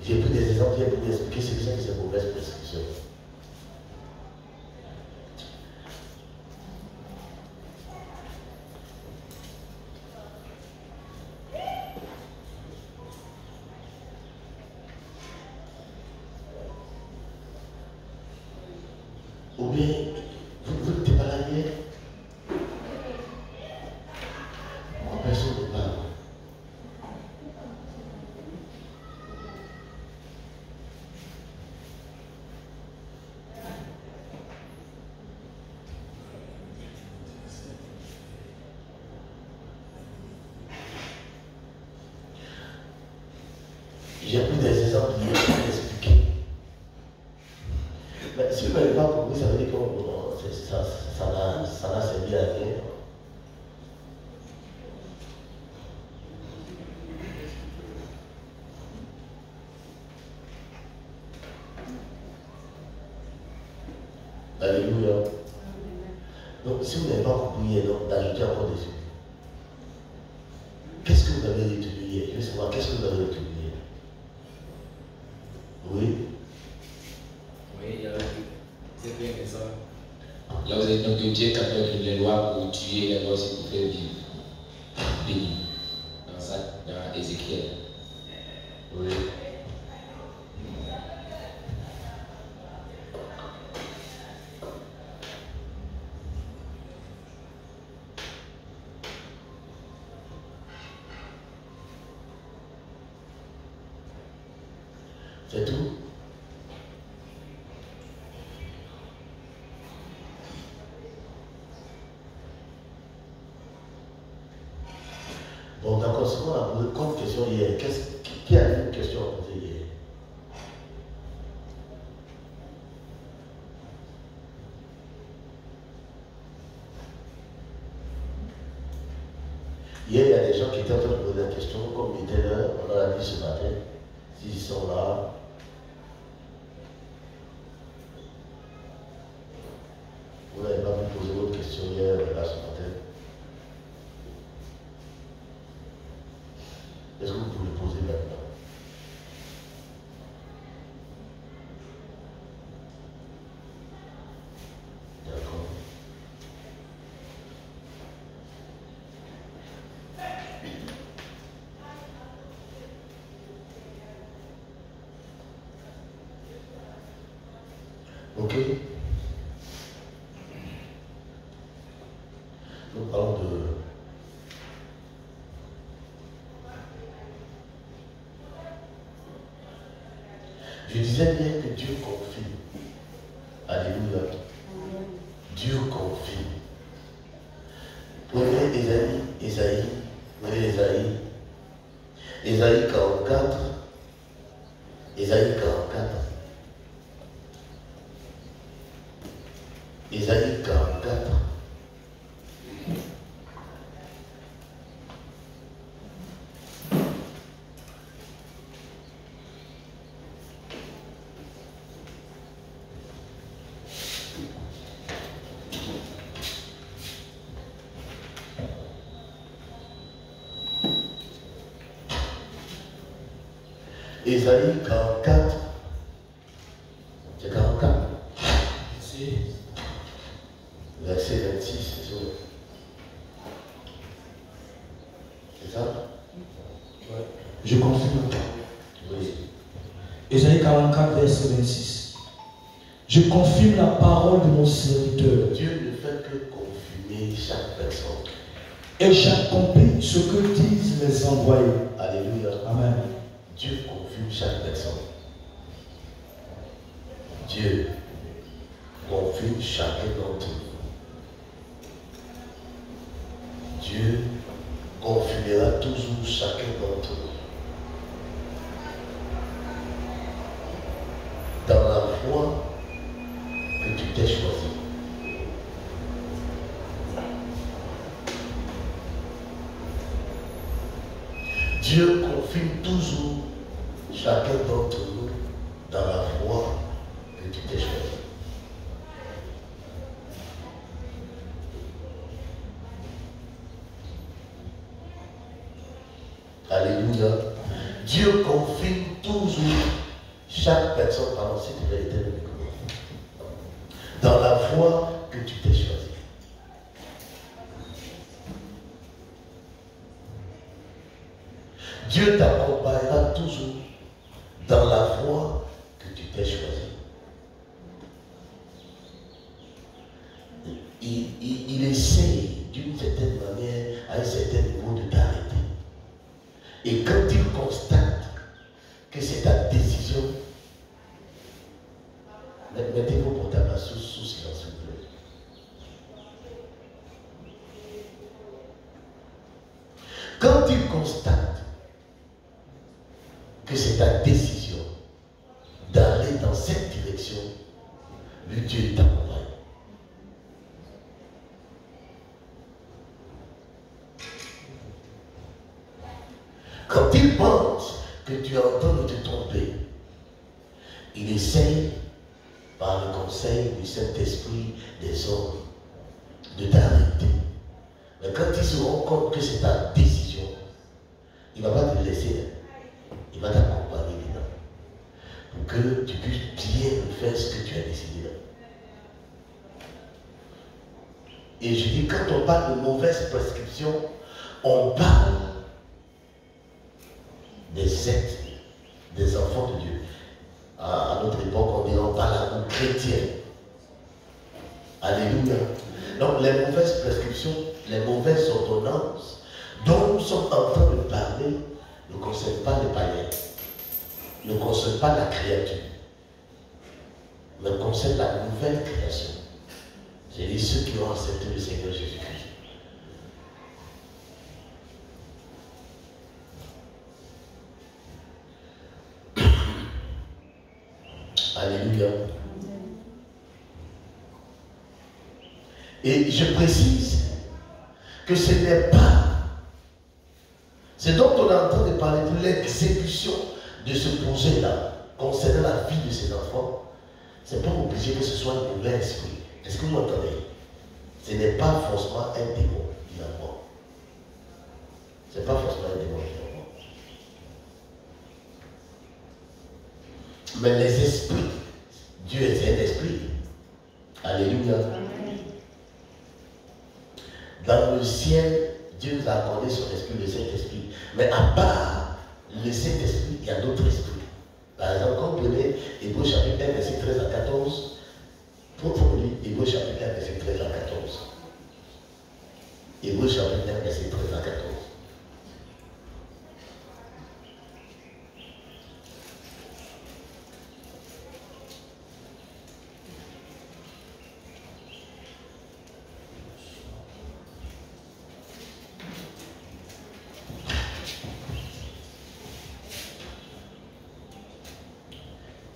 J'ai pris des exemples pour vous expliquer ce que c'est que ces mauvaises prescriptions. Ou bien, vous n'étiez pas là hier? Pourquoi personne ne parle? J'ai pris des exemples hier pour vous expliquer. Mais si vous n'avez pas compris, ça veut dire que ça n'a servi à rien. Alléluia. Donc, si vous n'avez pas compris hier, d'ajouter encore dessus. Qu'est-ce que vous avez retenu hier? Je veux savoir, qu'est-ce que vous avez retenu hier? Oui? Oui, c'est bien que ça. Là, vous avez donc Dieu qui a donné les lois pour tuer, les lois aussi pour faire vivre. Béni. Dans ça, dans Ézéchiel. Oui. C'est tout? Bon, d'accord, ce qu'on a posé comme question hier, qui a une question à poser hier? Hier, il y a des gens qui étaient en train de poser la question, comme il était là, on a dit ce matin, s'ils sont là. Vous n'avez pas pu poser votre question hier, là, ce matin. Est-ce que vous pouvez poser maintenant? D'accord. Ok. Nous parlons de... Je disais bien que Dieu confie. Alléluia. Dieu confie. Prenez Ésaïe 44. Ésaïe 44. Ésaïe 44. Ésaïe 44. C'est 44. Verset 26, c'est ça? C'est ça? Ouais. Je confirme. Oui. Ésaïe 44, verset 26. Je confirme la parole de mon serviteur. Dieu ne fait que confirmer chaque personne. Et j'accomplis ce que disent les envoyés. Alléluia. Amen. Dieu confirme chaque personne. Dieu confirme chacun d'entre nous. Dieu confirmera toujours chacun d'entre nous. Dans la foi que tu t'es choisi. Dieu confirme toujours chacun d'entre nous dans la foi que tu t'es choisi. Alléluia. Dieu confirme toujours toujours chaque personne, pardon, si tu veux éteindre le micro, dans la voie que tu t'es choisi. Dieu t'accompagnera toujours dans la voie que tu t'es choisi. Il essaie d'une certaine manière, à un certain niveau, de t'arrêter. Et quand il constate que c'est ta décision, mettez vos portables sous silence, s'il vous plaît. Quand il constate que c'est ta décision d'aller dans cette direction, le Dieu t'accompagne. Quand il pense que tu es en train de te tromper, il essaye, par le conseil du Saint-Esprit des hommes, de t'arrêter. Mais quand il se rend compte que c'est ta décision, il ne va pas te laisser. Il va t'accompagner dedans. Pour que tu puisses bien faire ce que tu as décidé là. Et je dis, quand on parle de mauvaise prescription, on parle des êtres, des enfants de Dieu. À notre époque, on parle à nous chrétiens. Alléluia. Donc les mauvaises prescriptions, les mauvaises ordonnances dont nous sommes en train de parler ne concernent pas les païens, ne concernent pas la créature, mais concernent la nouvelle création. C'est-à-dire ceux qui ont accepté le Seigneur Jésus-Christ. Alléluia. Et je précise que ce n'est pas, c'est dont on est en train de parler de l'exécution de ce projet-là, concernant la vie de ses enfants. Ce n'est pas obligé que ce soit un mauvais esprit. Est-ce que vous m'entendez? Ce n'est pas forcément un démon qui l'envoie. Ce n'est pas forcément un démon qui l'envoie. Mais les esprits, Dieu est un esprit. Alléluia. Dans le ciel, Dieu nous a accordé son esprit, le Saint-Esprit. Mais à part le Saint-Esprit, il y a d'autres esprits. Par exemple, quand vous prenez Hébreux chapitre 1, verset 13 à 14, pour vous lire Hébreux chapitre 1, verset 13 à 14. Hébreux chapitre 1, verset 13 à 14.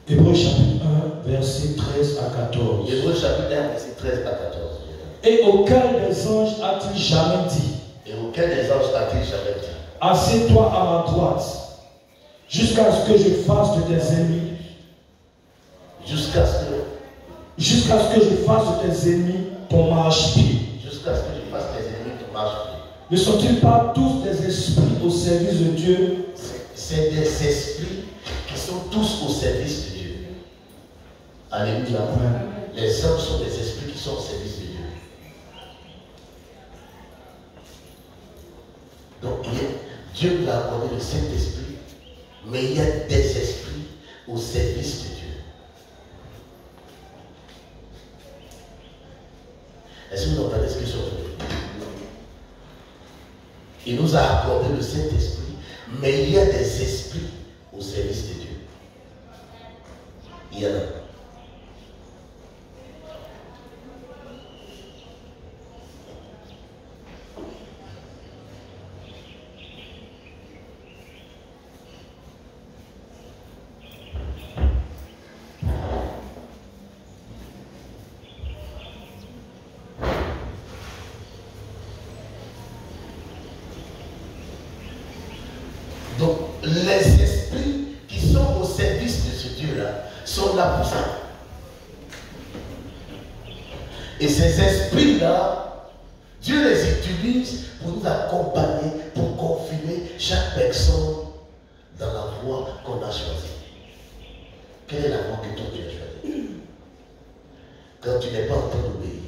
Hébreux chapitre 1, verset 13 à 14. Hébreux chapitre 1, verset 13 à 14. Et auquel des anges a-t-il jamais dit? Et auquel des anges a-t-il jamais dit? Assieds-toi à ma droite, jusqu'à ce que je fasse de tes ennemis. Jusqu'à ce que je fasse de tes ennemis ton marchepied. Jusqu'à ce que je fasse tes ennemis ton marchepied. Ne sont-ils pas tous des esprits au service de Dieu? C'est des esprits qui sont tous au service de Dieu. Alléluia. Les hommes sont des esprits qui sont au service de Dieu. Donc, Dieu nous a accordé le Saint-Esprit, mais il y a des esprits au service de Dieu. Est-ce que vous entendez ce que je suis en train de dire? Il nous a accordé le Saint-Esprit, mais il y a des esprits au service de Dieu. Il y en a. Donc, les esprits qui sont au service de ce Dieu-là sont là pour ça. Et ces esprits-là, Dieu les utilise pour nous accompagner, pour confirmer chaque personne dans la voie qu'on a choisie. Quelle est la voie que toi tu as choisie? Quand tu n'es pas en train d'obéir.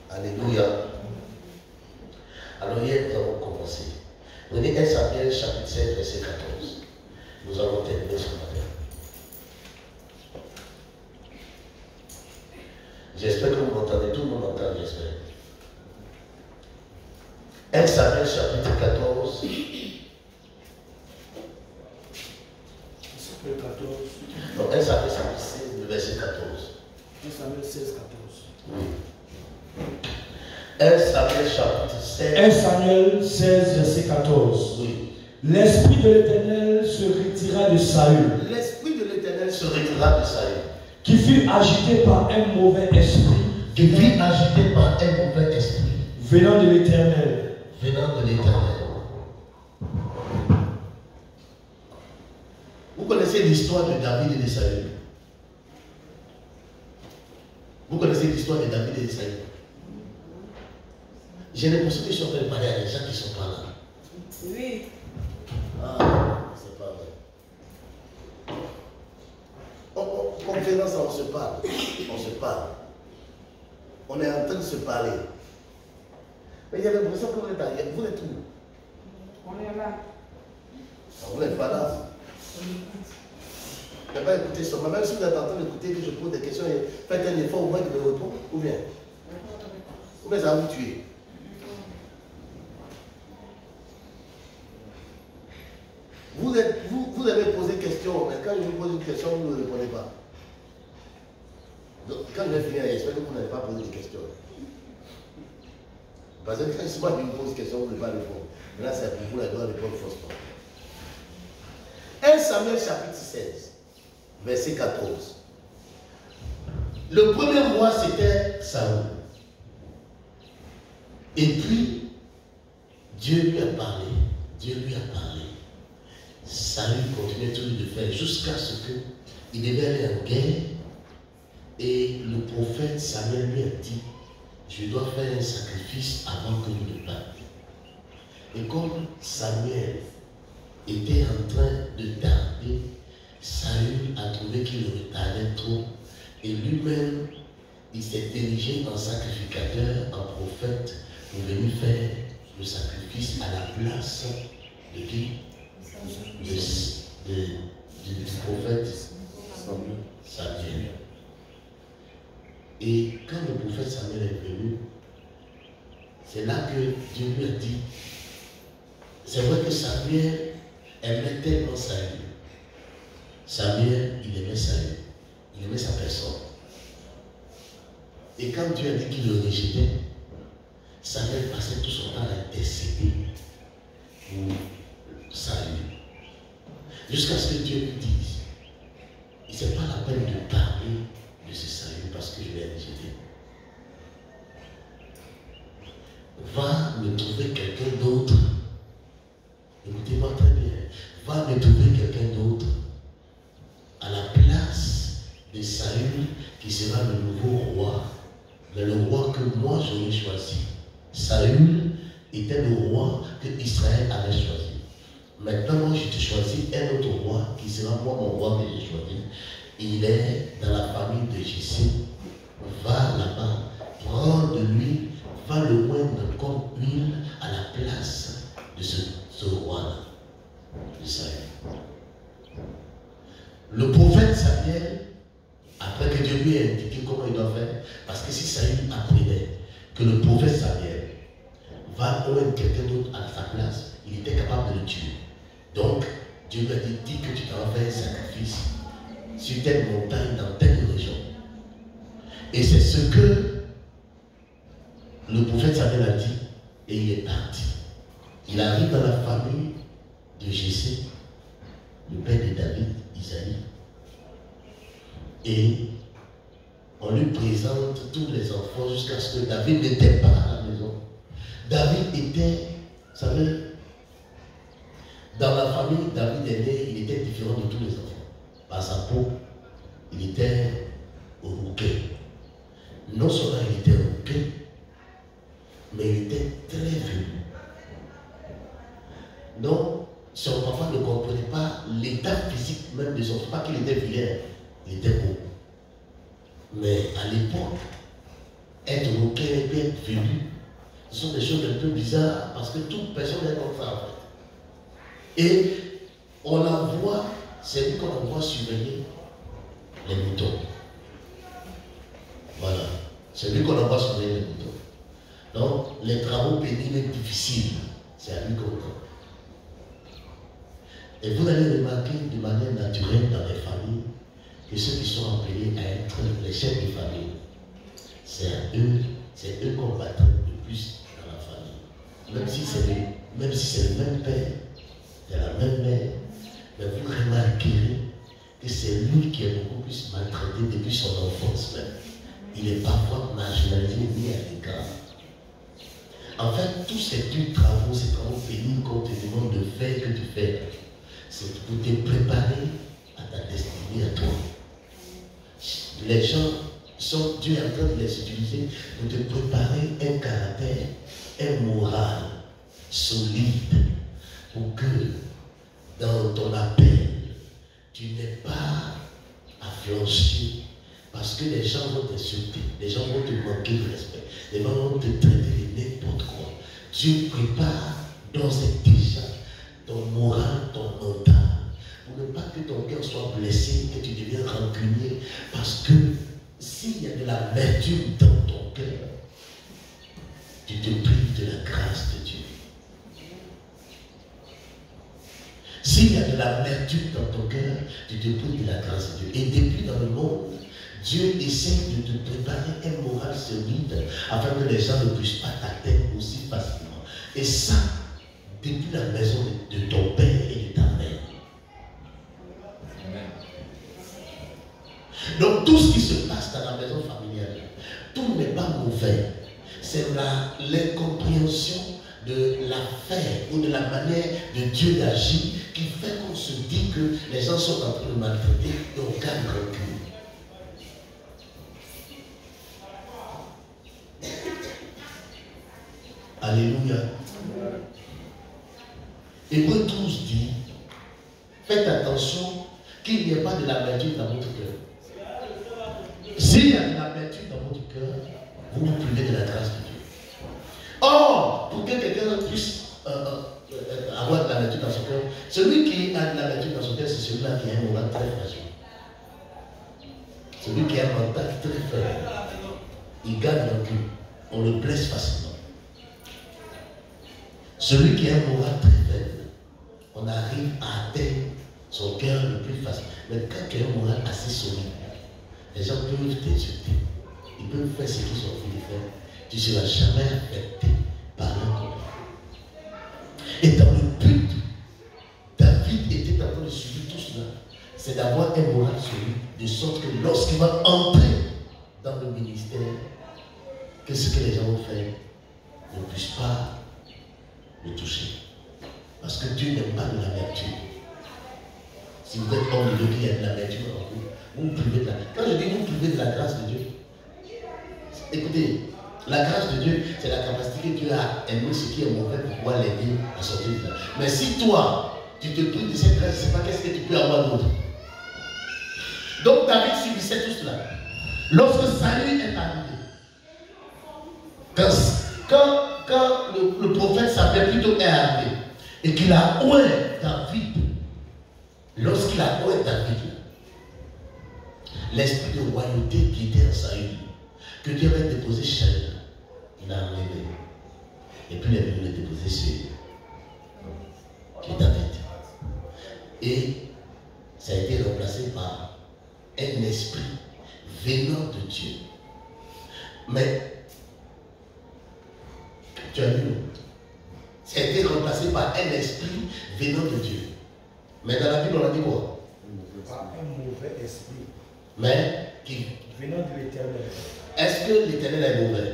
Alléluia. Alors hier, nous avons commencé. Prenez 1 Samuel chapitre 7, verset 14. Nous allons terminer ce matin. J'espère que vous m'entendez. Tout le monde m'entend, j'espère. 1 Samuel chapitre 14. 14. Non, 1 Samuel chapitre 16, verset 14. 1 Samuel 16, 14. Oui. 1 Samuel chapitre 16. 1 Samuel 16, verset 14. Oui. L'esprit de l'Éternel se retira de Saül, L'esprit de l'Éternel se retira de Saül, qui fut agité par un mauvais esprit, qui fut agité par un mauvais esprit venant de l'Éternel. venant de l'Éternel. Vous connaissez l'histoire de David et de Saül? Vous connaissez l'histoire de David et de Saül? J'ai l'impression que je suis en train de parler à des gens qui ne sont pas là. Oui. Ah, c'est pas vrai. En conférence, on se parle. On se parle. On est en train de se parler. Mais il y a l'impression que vous êtes ailleurs. Vous êtes où? On est là. Vous n'êtes pas là. Je ne vais pas écouter ça. Même si vous êtes en train d'écouter que je pose des questions, faites un effort au moins de me répondre. Ou bien ça va vous tuer. Vous avez posé question, mais quand je vous pose une question, vous ne répondez pas. Donc, quand je vais finir, j'espère que vous n'avez pas posé de questions. Parce que quand je vous pose une question, vous ne pouvez pas répondre. Mais là, c'est pour vous, la doit répondre faussement. 1 Samuel chapitre 16, verset 14. Le premier roi, c'était Saül. Et puis, Dieu lui a parlé. Dieu lui a parlé. Saül continuait toujours de faire jusqu'à ce qu'il devait aller en guerre. Et le prophète Samuel lui a dit, je dois faire un sacrifice avant que nous ne partions. Et comme Samuel était en train de tarder, Saül a trouvé qu'il le retardait trop. Et lui-même, il s'est érigé en sacrificateur, en prophète, pour venir faire le sacrifice à la place de qui? Du prophète Samuel. Et quand le prophète Samuel est venu, c'est là que Dieu lui a dit, c'est vrai que Samuel aimait tellement Saül. Samuel, il aimait Saül. Il aimait sa personne. Et quand Dieu a dit qu'il le rejetait, Samuel passait tout son temps à intercéder pour Saül. Jusqu'à ce que Dieu lui dise, il n'est pas la peine de parler de ce Saül parce que je l'ai rejeté. Va me trouver quelqu'un d'autre. Écoutez-moi très bien. Va me trouver quelqu'un d'autre à la place de Saül qui sera le nouveau roi, mais le roi que moi j'aurais choisi. Saül était le roi que Israël avait choisi. Maintenant, moi, je te choisis un autre roi qui sera moi mon roi que j'ai choisi. Il est dans la famille de Jessé. Va là-bas, prends de l'huile, va le moindre comme huile à la place de ce roi-là, de Saül. Le prophète Samuel, après que Dieu lui ait indiqué comment il doit faire, parce que si Saül apprenait que le prophète Samuel va oindre quelqu'un d'autre à sa place, il était capable de le tuer. Donc, Dieu lui a dit, dis que tu t'en vas faire un sacrifice sur telle montagne, dans telle région. Et c'est ce que le prophète Samuel a dit, et il est parti. Il arrive dans la famille de Jessé, le père de David, Isaïe, et on lui présente tous les enfants jusqu'à ce que David n'était pas à la maison. David était, vous savez, dans la famille, David est né, il était différent de tous les enfants. Par sa peau, il était rouquet. Non seulement il était rouquet, mais il était très vieux. Donc, son papa ne comprenait pas l'état physique même des autres, pas qu'il était vilain, il était beau. Mais à l'époque, être roquet et être velu, ce sont des choses un peu bizarres parce que toute personne est comme ça en fait. Et on envoie, c'est lui qu'on envoie surveiller les moutons. Voilà, c'est lui qu'on envoie surveiller les moutons. Donc, les travaux pénibles et difficiles, c'est à lui qu'on donne. Et vous allez remarquer de manière naturelle dans les familles que ceux qui sont appelés à être les chefs de famille, c'est eux qu'on battra le plus dans la famille. Même si c'est le même père, de la même mère, mais vous remarquerez que c'est lui qui est beaucoup plus maltraité depuis son enfance même. Il est parfois marginalisé, mis à l'écart. En fait, tous ces travaux pénibles qu'on te demande de faire, que tu fais, c'est pour te préparer à ta destinée, à toi. Les gens Dieu est en train de les utiliser pour te préparer un caractère, un moral solide, pour que dans ton appel, tu n'aies pas à flancher, parce que les gens vont t'insulter, les gens vont te manquer de respect, les gens vont te traiter de n'importe quoi. Dieu prépare dans cette déjà ton moral, ton mental, pour ne pas que ton cœur soit blessé, que tu deviennes rancunier, parce que s'il y a de l'amertume dans ton cœur, tu te prives de la grâce de Dieu. S'il y a de l'amertume dans ton cœur, tu te prives de la grâce de Dieu. Et depuis dans le monde, Dieu essaie de te préparer un moral solide afin que les gens ne puissent pas t'atteindre aussi facilement. Et ça, depuis la maison de ton père et de ta mère. Amen. Donc tout ce qui se passe dans la maison familiale, tout n'est pas mauvais. C'est l'incompréhension de l'affaire ou de la manière de Dieu d'agir qui fait qu'on se dit que les gens sont en train de maltraiter et on gagne recul. Alléluia. Hébreux 12 dit, faites attention qu'il n'y ait pas de l'amertume dans votre cœur. S'il y a de l'amertume dans votre cœur, vous vous privez de la grâce de Dieu. Or, pour que quelqu'un puisse avoir de l'amertume dans son cœur, celui qui a de l'amertume dans son cœur, c'est celui-là qui a un moral très fragile. Celui qui a un mental très faible. Il gagne le cul. On le blesse facilement. Celui qui a un moral très faible, on arrive à atteindre son cœur le plus facile. Mais quand tu as un moral assez solide, les gens peuvent t'insulter. Ils peuvent faire ce qu'ils ont envie de faire. Tu ne seras jamais affecté par leur combat. Et dans le but, David était en train de subir tout cela. C'est d'avoir un moral solide, de sorte que lorsqu'il va entrer dans le ministère, que ce que les gens vont faire ne puisse pas le toucher. Parce que Dieu n'aime pas de l'amertume. Si vous êtes homme de Dieu, il y a de l'amertume en vous, vous vous privez de la grâce. Quand je dis vous privez de la grâce de Dieu, écoutez, la grâce de Dieu, c'est la capacité que Dieu a aimé ce qui est mauvais pour pouvoir l'aider à sortir de là. Mais si toi, tu te prives de cette grâce, je ne sais pas qu'est-ce que tu peux avoir d'autre. Donc David subissait tout cela. Lorsque Saül est arrivé, quand le prophète Samuel plutôt est arrivé et qu'il a oué David, lorsqu'il a oué David, l'esprit de royauté qui était en Saül, que Dieu avait déposé chez lui, il a enlevé. Et puis il est venu le déposer chez David. Et ça a été remplacé par un esprit venant de Dieu. Mais tu as vu, ça a été remplacé par un esprit venant de Dieu. Mais dans la Bible, on a dit quoi? Pas un mauvais esprit. Mais qui? Venant de l'Éternel. Est-ce que l'Éternel est mauvais?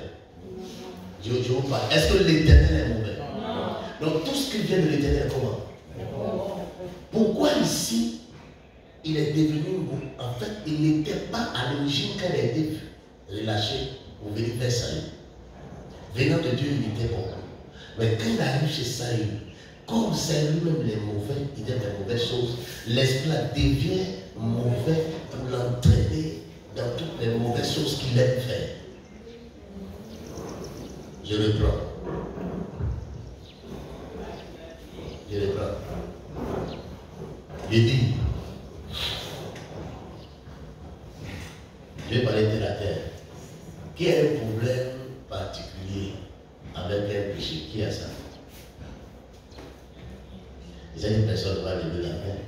Je vous parle. Est-ce que l'Éternel est mauvais? Non. Donc tout ce qui vient de l'Éternel, comment? Pourquoi ici, il est devenu, en fait, il n'était pas à l'origine quand il a été relâché pour venir vers Saül. Venant de Dieu, il était bon. Mais quand il arrive chez Saül, comme c'est lui-même les mauvais, il aime les mauvaises choses, l'esprit devient mauvais pour l'entraîner dans toutes les mauvaises choses qu'il aime faire. Je reprends. Je dis, je vais parler de la terre. Qui a un problème particulier avec un péché? Qui a ça? Et ça, une personne va lever la main.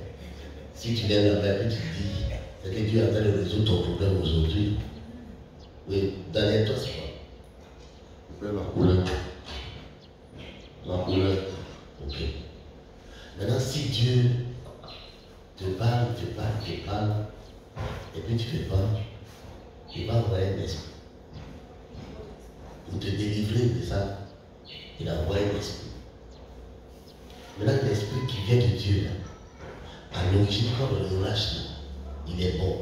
Si tu lèves la main et tu dis, c'est que Dieu est en train de résoudre ton problème aujourd'hui. Oui, Daniel, toi, c'est quoi? La couleur. La couleur. Ok. Maintenant, si Dieu te parle, et puis tu fais pas, il va envoyer un esprit. Pour te délivrer de ça, il a envoyé un esprit. Maintenant, l'esprit qui vient de Dieu, là, à l'origine, quand on le lâche, il est bon.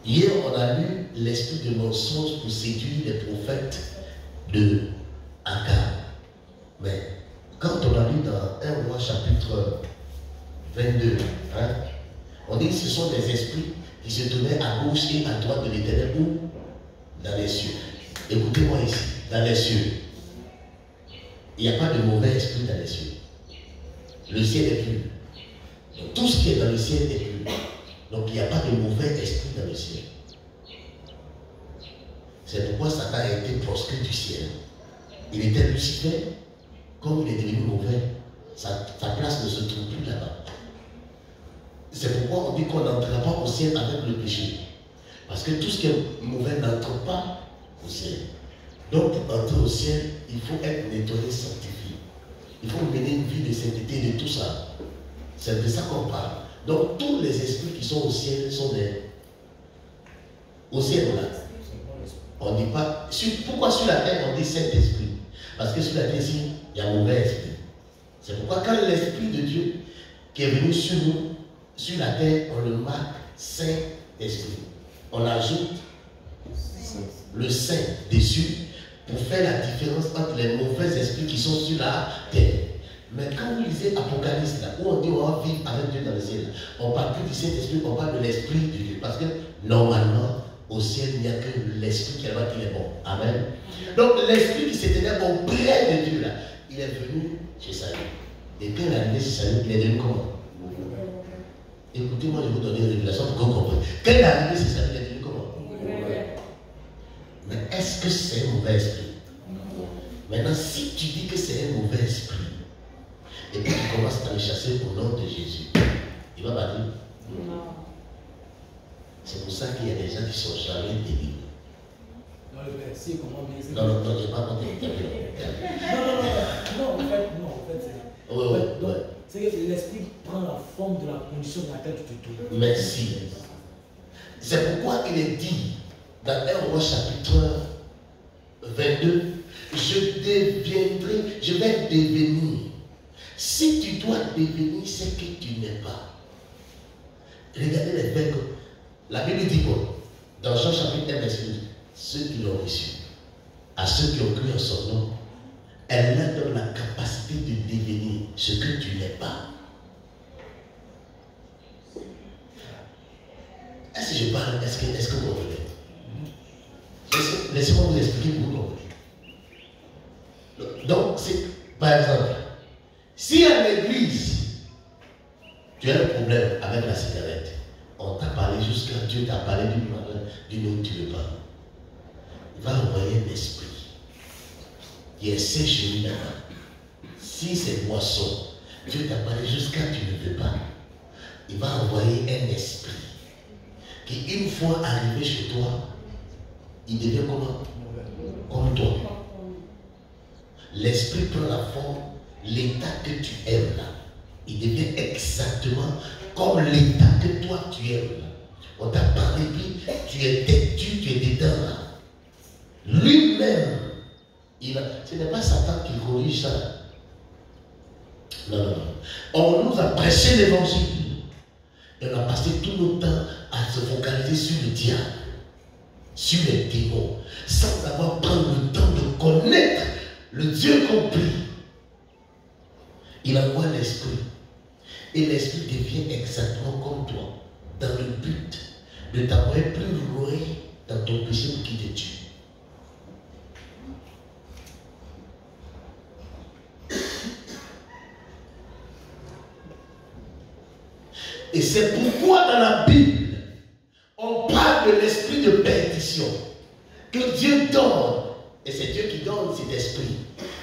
Hier, on a lu l'esprit de mensonge pour séduire les prophètes de Akab. Mais quand on a lu dans 1 Roi chapitre 22, hein, on dit que ce sont des esprits qui se tenaient à gauche et à droite de l'Éternel ou dans les cieux. Écoutez-moi ici, dans les cieux. Il n'y a pas de mauvais esprit dans les cieux. Le ciel est pur. Donc, tout ce qui est dans le ciel est pur. Donc il n'y a pas de mauvais esprit dans le ciel. C'est pourquoi Satan a été proscrit du ciel. Il était Lucifer, comme il est devenu mauvais, sa place ne se trouve plus là-bas. C'est pourquoi on dit qu'on n'entrera pas au ciel avec le péché. Parce que tout ce qui est mauvais n'entre pas au ciel. Donc pour entrer au ciel, il faut être nettoyé, sanctifié. Il faut mener une vie de sainteté, de tout ça. C'est de ça qu'on parle. Donc tous les esprits qui sont au ciel sont des... Au ciel, là. On ne dit pas... Pourquoi sur la terre on dit Saint-Esprit? Parce que sur la terre ici, il y a mauvais esprit. C'est pourquoi quand l'Esprit de Dieu qui est venu sur nous, sur la terre, on le marque Saint-Esprit. On ajoute le Saint dessus pour faire la différence entre les mauvais esprits qui sont sur la terre. Mais quand vous lisez Apocalypse, là, où on dit on va vivre avec Dieu dans le ciel, on parle plus du Saint-Esprit, on parle de l'Esprit de Dieu. Parce que normalement, au ciel, il n'y a que l'Esprit qui est bon. Amen. Donc l'Esprit qui s'était auprès de Dieu, là, il est venu chez Saül. Et quand il est arrivé chez Saül, il est devenu comment? Écoutez-moi, je vais vous donner une révélation pour qu'on comprenne. Quand il est arrivé chez Saül, il est devenu comment? Mais est-ce que c'est un mauvais esprit? Maintenant, si tu dis que c'est un mauvais esprit, et puis tu commences à le chasser au nom de Jésus, il va pas dire. Non. C'est pour ça qu'il y a des gens qui sont jamais délivrés. Dans le verset, comment dire? Non, je n'ai pas compris. Non, en fait, c'est. Oui. C'est que l'esprit prend la forme de la condition dans laquelle tu te trouves. Merci. C'est pourquoi il est dit dans 1 Roi chapitre 22, je vais devenir. Si tu dois devenir ce que tu n'es pas. Regardez les versets. La Bible dit quoi? Dans Jean chapitre 1, verset 12, ceux qui l'ont reçu, à ceux qui ont cru en son nom, elle leur donne la capacité de devenir ce que tu n'es pas. Est-ce que je parle? Est-ce que vous comprenez? Laissez-moi vous expliquer pour vous comprendre. Donc, par exemple, si à l'église, tu as un problème avec la cigarette, on t'a parlé jusqu'à Dieu t'a parlé d'une autre tu veux pas. Il va envoyer un esprit qui est séché là-bas. Si c'est boisson, Dieu t'a parlé jusqu'à tu ne veux pas. Il va envoyer un esprit qui, une fois arrivé chez toi, il devient comment? Comme toi. L'esprit prend la forme, l'état que tu aimes là. Il devient exactement comme l'état que toi tu aimes là. On t'a parlé, puis tu es têtu, tu es dedans là. Lui-même, ce n'est pas Satan qui corrige ça. Non. On nous a prêché l'évangile. Et on a passé tout notre temps à se focaliser sur le diable, sur les démons, sans avoir pris le temps de connaître le Dieu qu'on prie. Il envoie l'esprit. Et l'esprit devient exactement comme toi, dans le but de t'envoyer plus loin dans ton péché pour qu'il te tue. Et c'est pourquoi dans la Bible, on parle de l'esprit de perdition que Dieu donne. Et c'est Dieu qui donne cet esprit.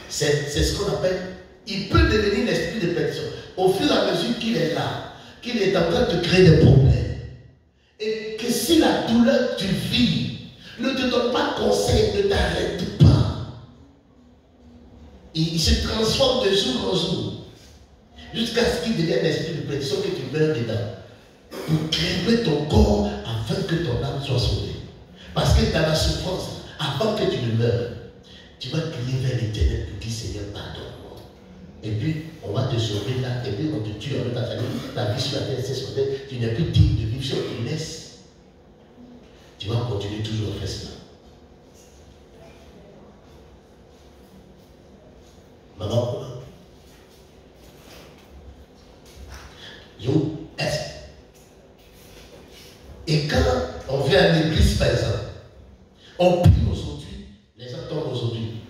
C'est ce qu'on appelle, il peut devenir l'esprit de perdition. Au fur et à mesure qu'il est là, qu'il est en train de créer des problèmes. Et que si la douleur que tu vis ne te donne pas conseil, ne t'arrête pas. Il se transforme de jour en jour. Jusqu'à ce qu'il devienne l'esprit de perdition que tu meurs dedans. Pour créer ton corps afin que ton âme soit sauvée. Parce que dans la souffrance, avant que tu ne meurs, tu vas crier vers l'Éternel pour dire Seigneur, pardonne-moi. Et puis, on va te sauver là, et puis on te tue avec ta famille. La vie sur la terre, c'est ce que tu n'es plus digne de vivre sur une laisse. Tu vas continuer toujours à faire cela. Maman, est-ce? Et quand on vient à l'église, par exemple, on prie aujourd'hui, les gens tombent aujourd'hui.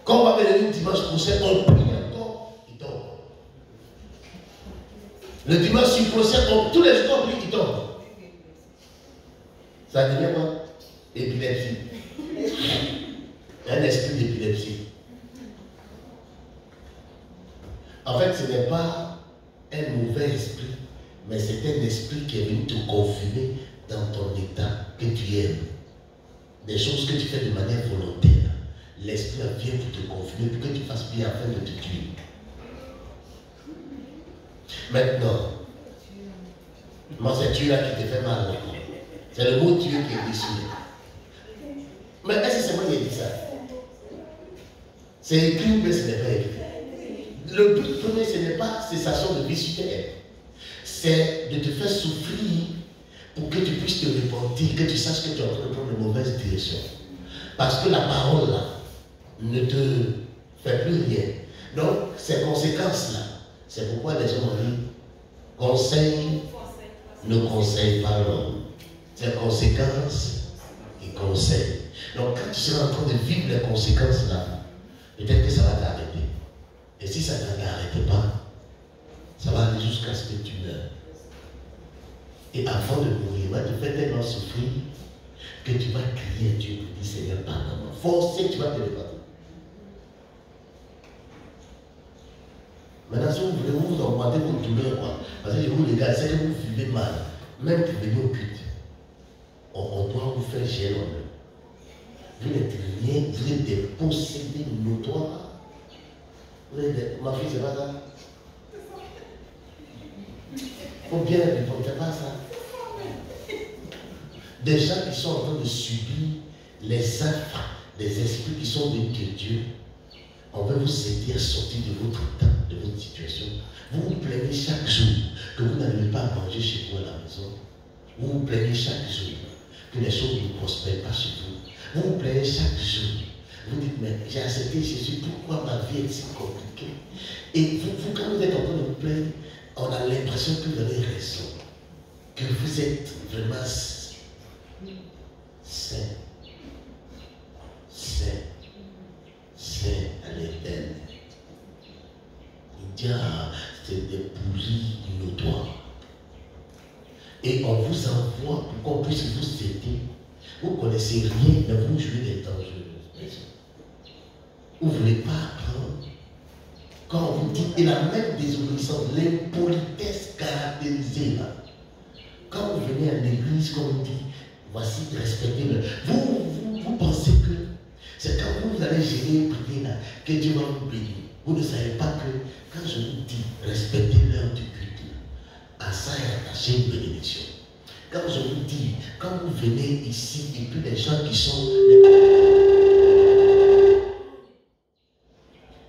Quand on va venir dimanche prochain, on prie encore, ils tombent. Le dimanche prochain, tous les jours, on prie, ils tombent. Ça devient quoi? Épilepsie. Un esprit d'épilepsie. En fait, ce n'est pas un mauvais esprit, mais c'est un esprit qui est venu te confiner dans ton état que tu aimes. Des choses que tu fais de manière volontaire. L'esprit vient pour te confiner, pour que tu fasses bien afin de te tuer. Maintenant, moi c'est tuer là qui te fait mal. C'est le mot tuer qui est déçu. Mais est-ce que c'est moi qui ai dit ça? C'est écrit ou bien ce n'est pas écrit? Le but premier, ce n'est pas cessation de vie sur terre. C'est de te faire souffrir pour que tu puisses te repentir, que tu saches que tu es en train de prendre une mauvaise direction. Parce que la parole là ne te fait plus rien. Donc, ces conséquences-là, c'est pourquoi les gens ont dit conseil ne conseille pas l'homme. Ces conséquences, ils conseillent. Donc, quand tu seras en train de vivre les conséquences là, peut-être que ça va t'arrêter. Et si ça ne t'arrête pas, ça va aller jusqu'à ce que tu meurs. Et avant de mourir, il va te faire tellement souffrir que tu vas crier à Dieu pour dire Seigneur, pardonne-moi. Forcé, tu vas te lever. Maintenant, si vous voulez vous augmenter vos douleurs, quoi, parce que je vous regarde, c'est que vous vivez mal, même pour venir au culte, on doit vous faire gérer. Vous n'êtes rien, vous êtes des possédés notoires. Ma fille, c'est pas ça. Il faut bien répondre, c'est pas ça. Des gens qui sont en train de subir les actes des esprits qui sont venus de Dieu, on veut vous aider à sortir de votre état, de votre situation. Vous vous plaignez chaque jour que vous n'arrivez pas à manger chez vous à la maison. Vous vous plaignez chaque jour que les choses ne prospèrent pas chez vous. Vous vous plaignez chaque jour. Vous dites, mais j'ai accepté Jésus, pourquoi ma vie est si compliquée? Et vous, quand vous êtes en train de vous plaindre, on a l'impression que vous avez raison. Que vous êtes vraiment saint. Saint à l'éternel. Il dit, c'est des pourris notoires. Et on vous envoie pour qu'on puisse vous aider. Vous ne connaissez rien, mais vous jouez des dangereuses. Vous ne voulez pas apprendre. Quand on vous dit, et la même désobéissance, l'impolitesse caractérisée là. Quand vous venez à l'église, comme on dit, voici, respectez-le. Vous pensez que c'est quand vous allez gérer et prier là, que Dieu va vous bénir. Vous ne savez pas que quand je vous dis, respectez l'heure du culte, à ça est attaché une bénédiction. Quand je vous dis, quand vous venez ici, et puis les gens qui sont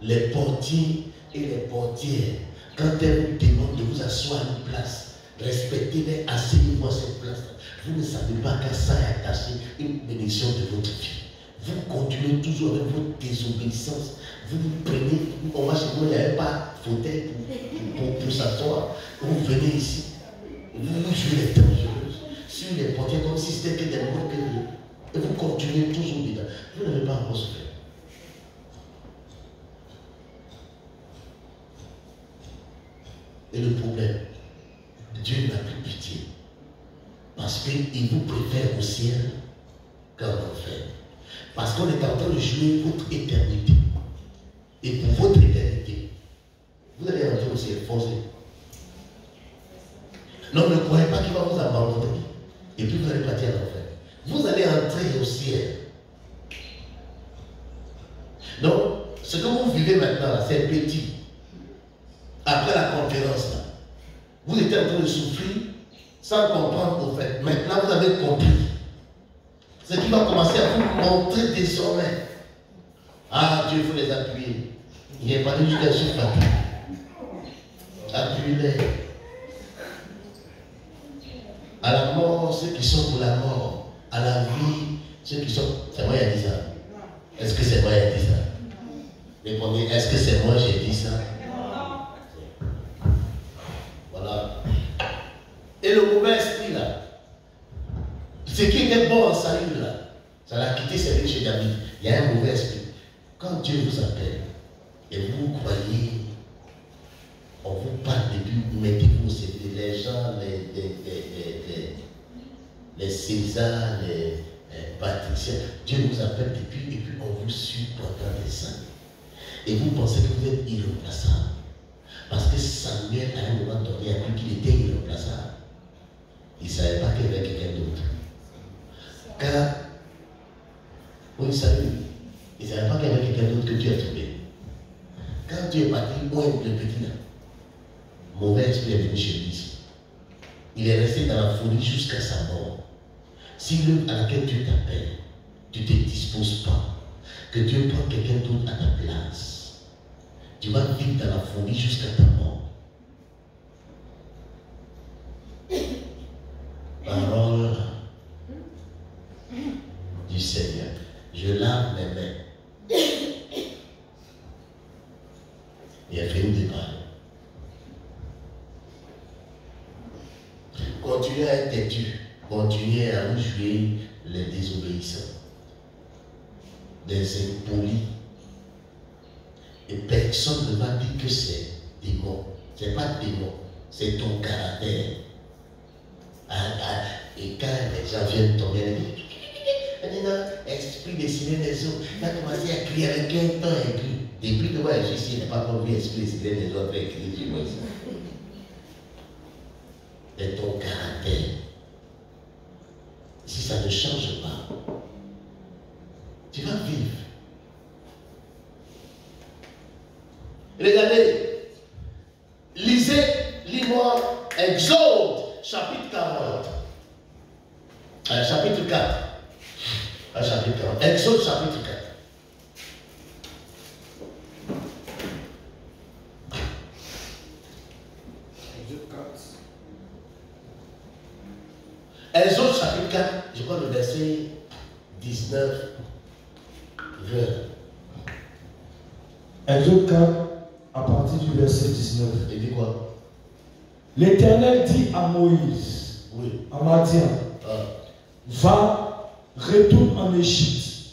les portiers et les portières, quand elles vous demandent de vous asseoir à une place, respectez-les, asseyez-vous à cette place. Vous ne savez pas qu'à ça est attaché une bénédiction de votre vie. Vous continuez toujours avec votre désobéissance. Vous vous prenez, on va chez vous, il n'y avait pas fauteuil pour s'asseoir. Vous venez ici, vous jouez les dangereuses sur les portières comme si c'était que des mots que et vous continuez toujours dedans. Vous n'avez pas encore souffert. Et le problème, Dieu n'a plus pitié. Parce qu'il vous préfère au ciel qu'en enfer. Parce qu'on est en train de jouer votre éternité. Et pour votre éternité, vous allez entrer au ciel, forcé. Non, ne croyez pas qu'il va vous abandonner. Et puis vous allez partir à l'enfer. Vous allez entrer au ciel. Donc, ce que vous vivez maintenant, c'est petit. Après la conférence, là, vous étiez en train de souffrir sans comprendre au fait. Maintenant, vous avez compris. Ce qui va commencer à vous montrer désormais. Ah, Dieu, il faut les appuyer. Il est parlé jusqu'à ce matin. Appuyez-les. À la mort, ceux qui sont pour la mort. À la vie, ceux qui sont. C'est moi qui ai dit ça. Est-ce que c'est moi qui ai dit ça? Répondez, est-ce que c'est moi qui ai dit ça? Voilà. Et le mauvais esprit là, ce qui était bon en salut là, ça l'a quitté, c'est chez David. Il y a un mauvais esprit. Quand Dieu vous appelle et vous croyez, on vous parle depuis, mettez-vous, c'est les gens, les Césars, les patriciens. Dieu vous appelle depuis et puis on vous suit pendant des années. Et vous pensez que vous êtes irremplaçable. Parce que Samuel, à un moment donné, a cru qu'il était irremplaçable. Il ne savait pas qu'il y avait quelqu'un d'autre. Car, oui, salut. Il ne savait pas qu'il y avait quelqu'un d'autre que Dieu a trouvé. Quand Dieu est parti, où est le petit là? Mauvais esprit est venu chez lui. Il est resté dans la folie jusqu'à sa mort. Si l'œuvre à laquelle Dieu t'appelle, tu ne te disposes pas, que Dieu prend quelqu'un d'autre à ta place, tu vas vivre dans la folie jusqu'à ta mort. Parole du Seigneur. Je lave mes mains. Il a fait une débat. Continuez à être têtu. Continuez à vous jouer les désobéissants, des impolis. Et personne ne va dire que c'est démon. Ce n'est pas démon, c'est ton caractère. Et quand les gens viennent tomber, esprit dessiné des eaux, il a commencé à crier avec un temps aigu. Depuis que moi je suis ici, il n'est pas compris esprit dessiné des autres avec crier chez moi. C'est ton caractère. Si ça ne change pas, tu vas vivre. Regardez, lisez, lis-moi Exode, chapitre 40. Chapitre 4. Chapitre 40. Exode, chapitre 4. Exode chapitre 4, je crois le verset 19. Exode 4, à partir du verset 19. Il dit quoi? L'Éternel dit à Moïse, oui, à Madian, va, retourne en Égypte,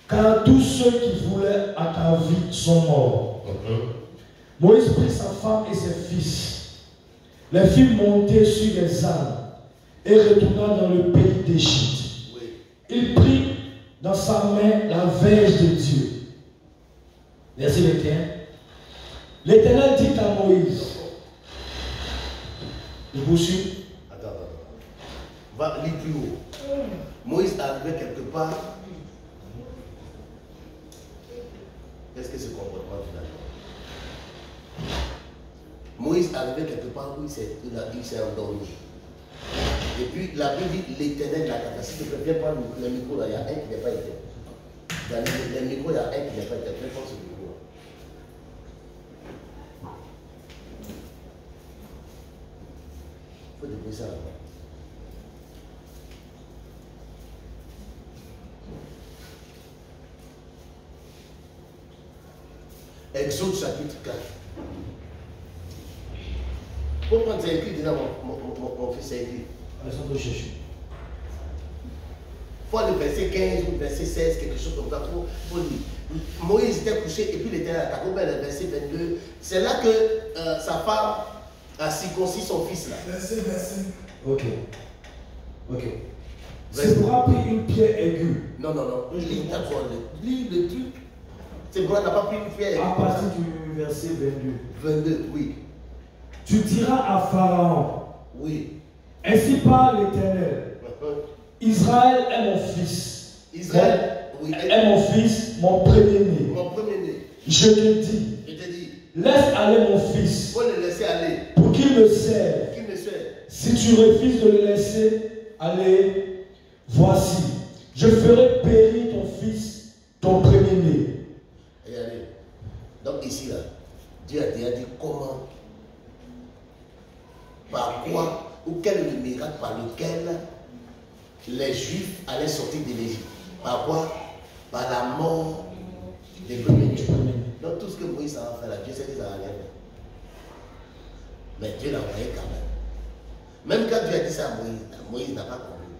car tous ceux qui voulaient à ta vie sont morts. Moïse prit sa femme et ses fils, les fit monter sur les ânes et retourna dans le pays d'Égypte. oui. Il prit dans sa main la verge de Dieu. Verset 21. L'Éternel dit à Moïse, je poursuis. Attends. Va lire plus haut. Moïse arrivait quelque part. Qu'est-ce que ce comportement finalement? Moïse arrivait quelque part où il s'est endormi. Et puis la Bible dit l'Éternel l'a capté. Si tu préfères prendre le micro là, il y a un qui n'est pas été. Dans le micro, il y a un qui n'est pas été. Prends ce micro. Il faut déposer ça là-bas. Exode chapitre 4. Pour prendre, c'est écrit déjà, mon fils, c'est écrit. Laisse-moi chercher. Il faut aller verset 15 ou verset 16, quelque chose comme ça. Faut lire. Moïse était couché et puis il était attaqué. Le verset 22. C'est là que sa femme a circoncis son fils là. Verset. Ok. Séphora prit une pierre aiguë. Non. Lis d'abord. Lis le truc. Séphora n'a pas pris une pierre. À partir du verset 22. 22, oui. Tu diras à Pharaon, Oui. ainsi parle l'Éternel. Israël est mon fils. Israël, oui. Est mon fils, mon premier-né. Mon premier-né. Je te dis, laisse aller mon fils. Il faut le laisser aller. Pour qu'il me serve. Qu'il me serve. Si tu refuses de le laisser aller, voici, je ferai périr ton fils, ton premier-né. Regardez. Donc ici, là, Dieu a déjà dit comment, par quoi, ou quel est le miracle par lequel les Juifs allaient sortir de l'Égypte. Par quoi? Par la mort des premiers-nés. Donc tout ce que Moïse a fait là, Dieu sait que ça n'a rien fait. Mais Dieu l'a envoyé quand même. Même quand Dieu a dit ça à Moïse, Moïse n'a pas compris.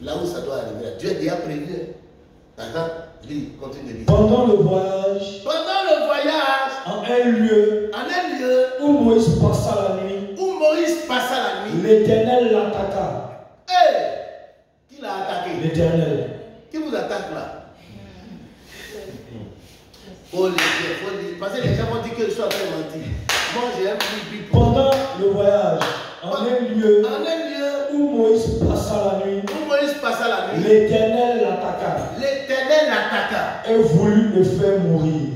Là où ça doit arriver, là, Dieu a déjà prévenu. Lis, continue de lire. Pendant le voyage, En en un lieu un lieu où Moïse passa la nuit, l'Éternel l'attaqua. Qui l'a attaqué? L'Éternel. Qui vous attaque là? Faut lire. Parce que les gens vont dire que je suis en train de mentir. Moi j'ai un Bible. Pendant le voyage, en un lieu où où Moïse passa la nuit, l'Éternel l'attaqua et voulut le faire mourir.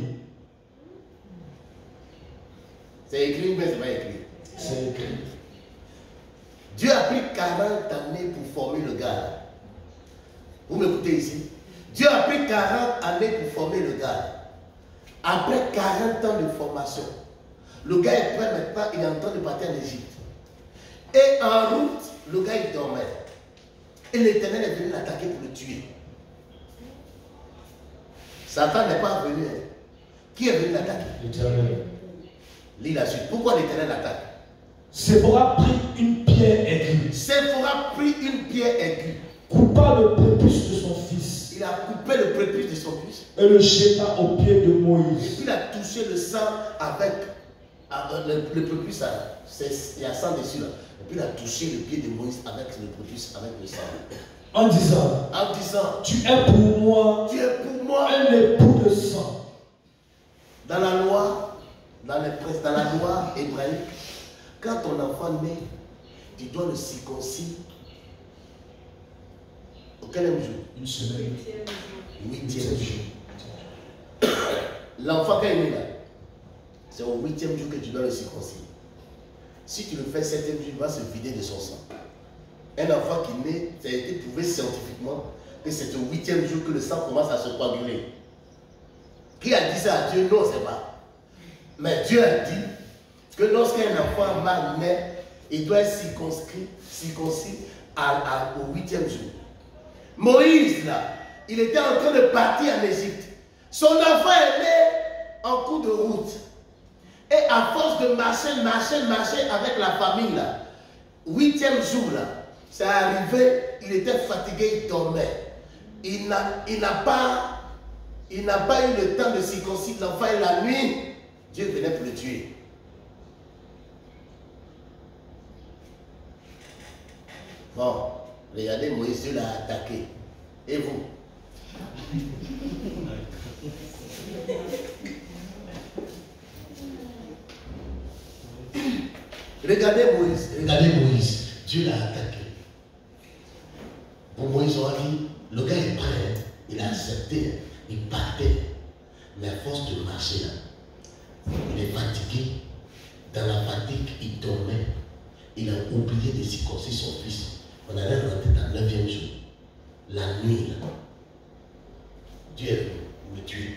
C'est écrit, mais c'est pas écrit. C'est écrit. Dieu a pris 40 années pour former le gars. Vous m'écoutez ici? Dieu a pris 40 années pour former le gars. Après 40 ans de formation, le gars est prêt maintenant, il est en train de partir en Égypte. Et en route, le gars il dormait. Et l'Éternel est venu l'attaquer pour le tuer. Satan n'est pas venu. Hein. Qui est venu l'attaquer? L'Éternel. Lis la suite. Pourquoi l'Éternel l'attaque? Séphora prit une pierre aiguë. Coupa le prépuce de son fils. Il a coupé le prépuce de son fils. Et le jeta aux pieds de Et Moïse. puis il a touché le sang avec le prépuce. Il y a sang dessus là. Et puis il a touché le pied de Moïse avec le prépuce, avec le sang. En disant, tu es pour moi un époux de sang. Dans la loi, dans la loi hébraïque, quand ton enfant naît, tu dois le circoncire. Au quel jour? Une semaine. 8e jour. L'enfant quand il est né là, c'est au 8e jour que tu dois le circoncire. Si tu le fais 7e jour, il va se vider de son sang. Un enfant qui naît, ça a été prouvé scientifiquement que c'est au 8e jour que le sang commence à se coaguler. Qui a dit ça à Dieu? Non, c'est pas. Mais Dieu a dit que lorsqu'un enfant mal naît, il doit être circoncis au 8e jour. Moïse, là, il était en train de partir en Égypte. Son enfant est né en cours de route. Et à force de marcher avec la famille, là, 8e jour, là, c'est arrivé, il était fatigué, il dormait. Il n'a pas eu le temps de circoncire l'enfant et la nuit, Dieu venait pour le tuer. Bon, regardez, Moïse, Dieu l'a attaqué. Et vous? Regardez Moïse, Dieu l'a attaqué. Pour Moïse, on a dit, le gars est prêt, il a accepté, il partait. Mais à force de marcher là, il est fatigué. Dans la fatigue, il dormait. Il a oublié de circoncire son fils. On allait rentrer dans le 9e jour. La nuit, là, Dieu est venu me tuer.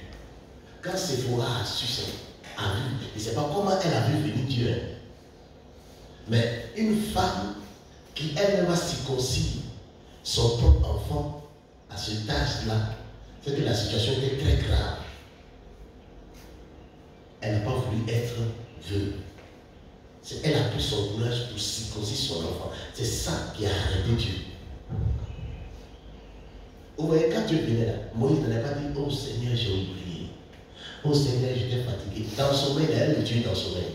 Quand Séphora a su ça, a vu, je ne sais pas comment elle a vu venir Dieu. Mais une femme qui elle-même a circoncis son propre enfant à cet âge-là, c'est que la situation était très grave. Elle n'a pas voulu être veuve. Elle a pris son courage pour circoncire son enfant. C'est ça qui a arrêté Dieu. Vous voyez, quand Dieu venait là, Moïse n'avait pas dit, oh Seigneur, j'ai oublié. Oh Seigneur, j'étais fatigué. Dans le sommeil, elle le tue dans le sommeil.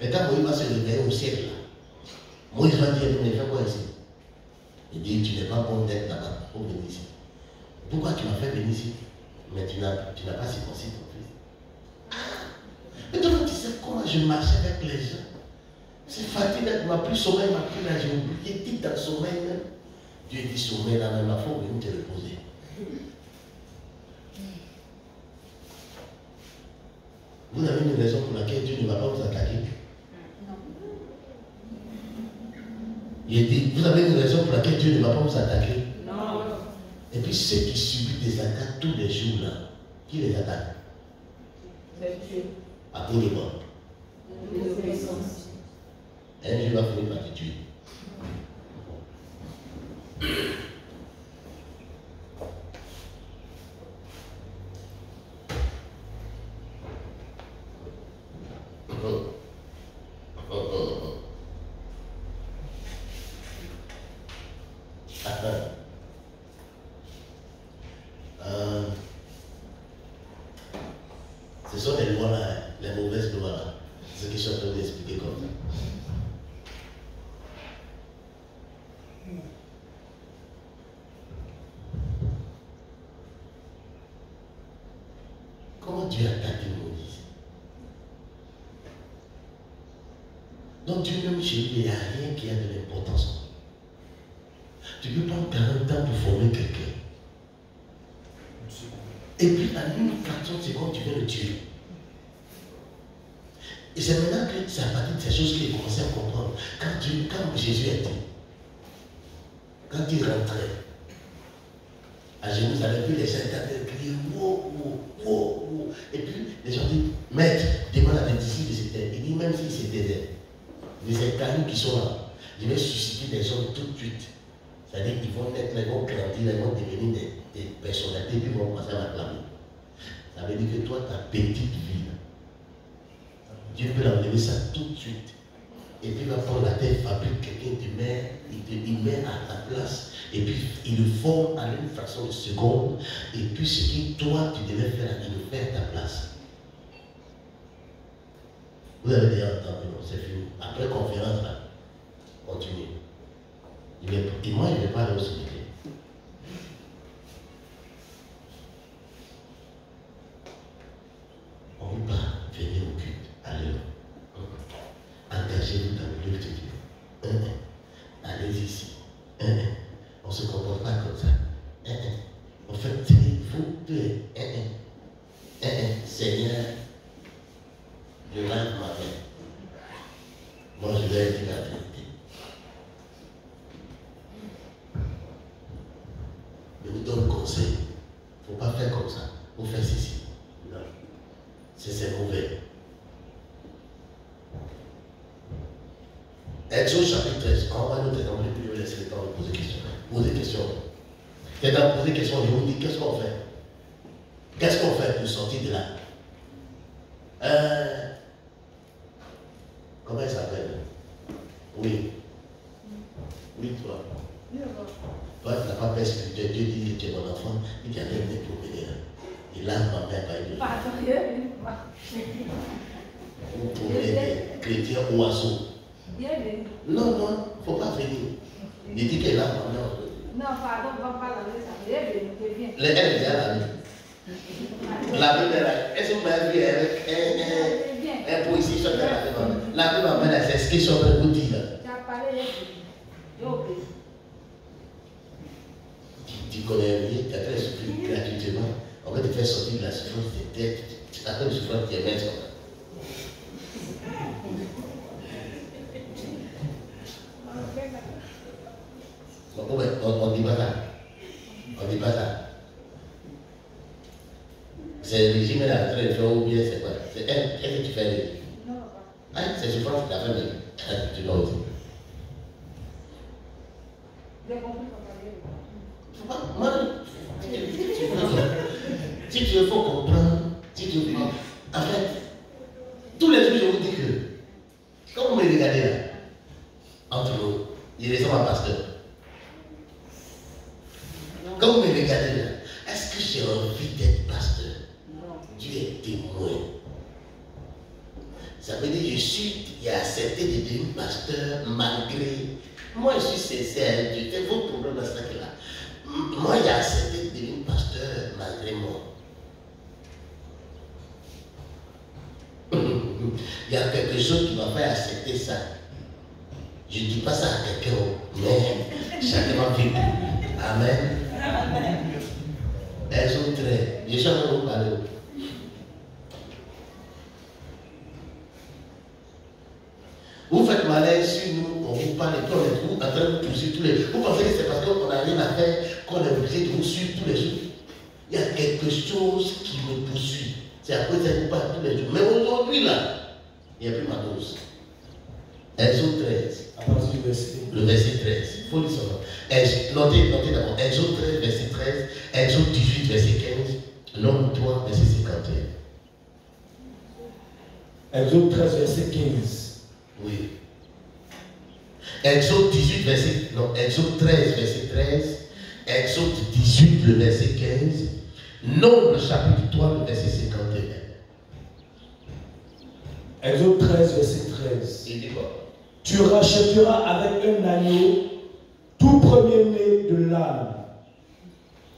Mais quand Moïse va se réveiller au ciel là, Moïse va dire, mais fais quoi ici? Il dit, tu n'es pas bon d'être là-bas pour venir ici. Pourquoi tu m'as fait venir ici? Mais tu n'as pas circoncis ton fils. Mais toi, tu sais comment je marchais avec les gens. C'est fatigué, tu m'as pris sommeil, m'a pris là, j'ai oublié, dit dans le sommeil même. Dieu dit sommeil là même, il faut venir te reposer. Vous avez une raison pour laquelle Dieu ne va pas vous attaquer? Il dit, vous avez une raison pour laquelle Dieu ne va pas vous attaquer? Non. Et puis ceux qui subissent des attaques tous les jours là, qui les attaque? C'est Dieu. À tout le monde. Un jour va finir par te tuer. Ce sont les lois là, les mauvaises lois là, ce que je suis en train d'expliquer comme ça. Comment Dieu a attaqué Moïse? Donc Dieu même chez lui, il n'y a rien qui a de l'importance. Tu peux prendre 40 ans pour former quelqu'un. Et puis en une fraction de seconde, tu viens le tuer. Et c'est maintenant que c'est à partir de ces choses qu'il a commencé à comprendre. Quand Jésus était, quand il rentrait à Jérusalem, puis les gens étaient en train de crier, wow, wow, wow, wow. Et puis les gens disent, maître, demande à tes disciples de se taire. Il dit, même s'ils se taisaient, les incarnés qui sont là, je vais susciter des hommes tout de suite. C'est-à-dire qu'ils vont naître, ils vont grandir, ils vont devenir des personnalités, puis ils vont commencer à m'acclamer. Ça veut dire que toi, ta petite vie, Dieu peut l'enlever ça tout de suite. Et puis il va prendre la terre, fabrique quelqu'un, il met à ta place. Et puis il le forme à une fraction de seconde. Et puis ce que toi tu devais faire, il le fait à ta place. Vous avez déjà entendu, non? C'est fini. Après conférence, là, continue. Et moi, il ne vais pas aller au cimetière. On ne peut pas venir au culte à l'heure. Engagez-vous dans le lieu de Dieu. Allez ici. On ne se comporte pas comme ça. En fait, il faut que Seigneur, je lave ma main. Moi, je vais dire la vérité. Je vous donne conseil. Il ne faut pas faire comme ça. Vous faites ceci. Non. C'est mauvais. Exode chapitre 13. On va nous exemple, puis je vais laisser le temps de poser des questions. Posez des questions. Quelqu'un pose des questions, je vous dis qu'est-ce qu'on fait? Qu'est-ce qu'on fait pour sortir de là? Comment il s'appelle? Oui. Oui, toi. Toi, tu n'as pas peur spirituel. Dieu dit que tu es mon enfant, il t'a même des promener. Il a ma mère par exemple. Vous promenez des chrétiens oiseaux. Non, non, il ne faut pas venir. Il dit qu'elle a ma mère. Non, pardon, on va pas laver ça. Elle est déjà lavée. La Bible est là. Est-ce que vous m'avez vu avec un poésie sur la Bible, c'est ce qu'ils sont en train de vous dire. Tu as parlé, j'ai oublié. Tu connais rien, tu as fait souffrir gratuitement. On va te faire sortir de la souffrance de tête. Tu as fait une souffrance de tes mains. On ne dit pas ça. On ne dit pas ça. C'est le régime est en train de faire ou bien c'est quoi? C'est elle, qu'est-ce que tu fais? Non, pas. C'est souffrance que tu as fait, tu dois aussi. J'ai compris comment si tu veux comprendre, si tu veux. En fait, tous les jours je vous dis que, comme entre nous, il ressemble à un pasteur. Quand vous me regardez là, est-ce que j'ai envie d'être pasteur? Dieu est témoin. Ça veut dire que je suis accepté de devenir pasteur malgré. Moi je suis sincère, Dieu, c'est votre problème dans ce là. Moi j'ai accepté de devenir pasteur malgré moi. Il y a quelque chose qui m'a fait accepter ça. Je ne dis pas ça à quelqu'un, mais chacun m'a vécu. Amen. Elles sont très. Je suis en train de vous parler. Vous faites malaise sur nous, on vous parle et puis on est vous en train de vous poursuivre tous les jours. Vous pensez que c'est parce qu'on n'a rien à faire qu'on est obligé de vous suivre tous les jours? Il y a quelque chose qui me poursuit. C'est à cause que ça vous parle tous les jours. Mais aujourd'hui, là, il n'y a plus ma dose. Exode 13. À partir du verset. Le verset 13. Il faut lire ça. Notez d'abord. Exode 13, verset 13. Exode 18, verset 15. L'homme 3, verset 51. Exode 13, verset 15. Oui. Exode 18, verset. Non, Exode 13, verset 13. Exode 18, le verset 15. Nombre chapitre 3, le verset 51. Exode 13, verset 13. Il dit quoi? Tu rachèteras avec un agneau tout premier-né de l'âne.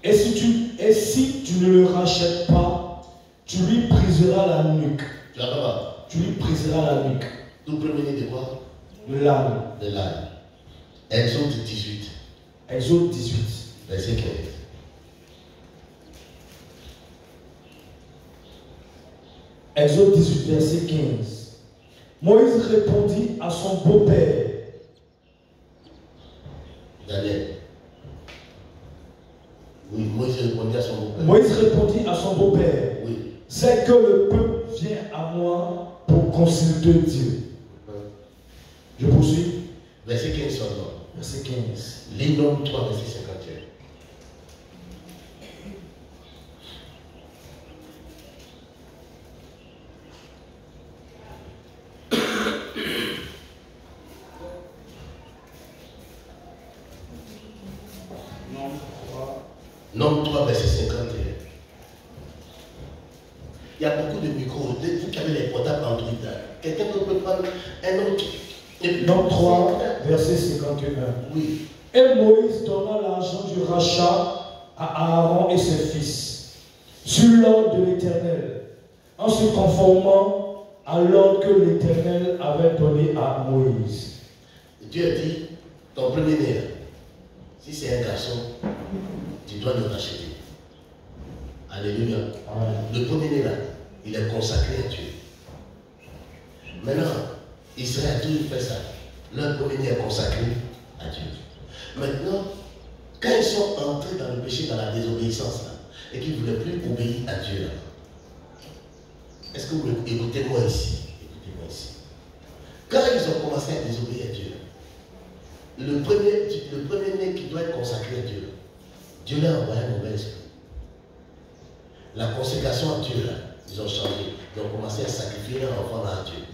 Et si tu ne le rachètes pas, tu lui briseras la nuque. Tu vas pas. Tu lui briseras la nuque. Tout premier-né de quoi? De l'âne. De l'âne. Exode 18. Exode 18. Verset 15. Exode 18, verset 15. Moïse répondit à son beau-père. Daniel. Oui, Moïse répondit à son beau-père. Moïse répondit à son beau-père. Oui. C'est que le peuple vient à moi pour consulter Dieu. Je poursuis. Verset 15 seulement. Verset 15. Les Nombres 3, verset 51. Nombre 3, verset 51. Il y a beaucoup de micros. Vous qui avez les portables Android, quelqu'un peut prendre un autre. Nombre 3, verset 51. Oui. Et Moïse donna l'argent du rachat à Aaron et ses fils, sur l'ordre de l'Éternel, en se conformant à l'ordre que l'Éternel avait donné à Moïse. Dieu a dit, ton premier-né, si c'est un garçon, tu dois le racheter. Alléluia. Amen. Le premier-né là, il est consacré à Dieu. Maintenant, Israël a toujours fait ça. Leur premier-né est consacré à Dieu. Maintenant, quand ils sont entrés dans le péché, dans la désobéissance là, et qu'ils ne voulaient plus obéir à Dieu là, est-ce que vous écoutez-moi ici? Écoutez-moi ici. Quand ils ont commencé à désobéir à Dieu, le premier-né qui doit être consacré à Dieu, Dieu leur a envoyé un mauvais esprit. La consécration à Dieu, là, ils ont changé. Ils ont commencé à sacrifier leur enfant là à Dieu.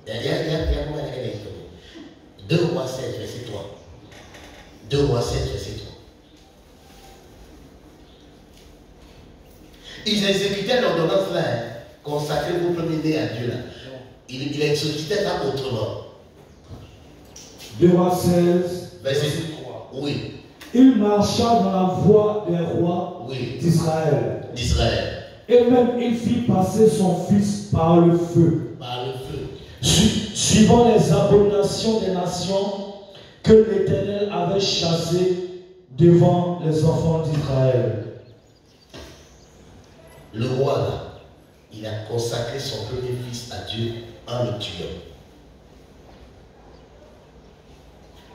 Il y a comment elle est tombée. 2 Rois 7, verset 3. 2 Rois 7, verset 3. Ils exécutaient l'ordonnance là, hein, consacrer vos premiers-nés à Dieu là. Il exécutait ça autrement. 2 Rois 16, Verset 3. Oui. il marcha dans la voie des rois Oui. d'Israël. D'Israël. Et même il fit passer son fils par le feu, Par le feu. suivant les abominations des nations que l'Éternel avait chassées devant les enfants d'Israël. Le roi là, il a consacré son premier fils à Dieu en le tuant.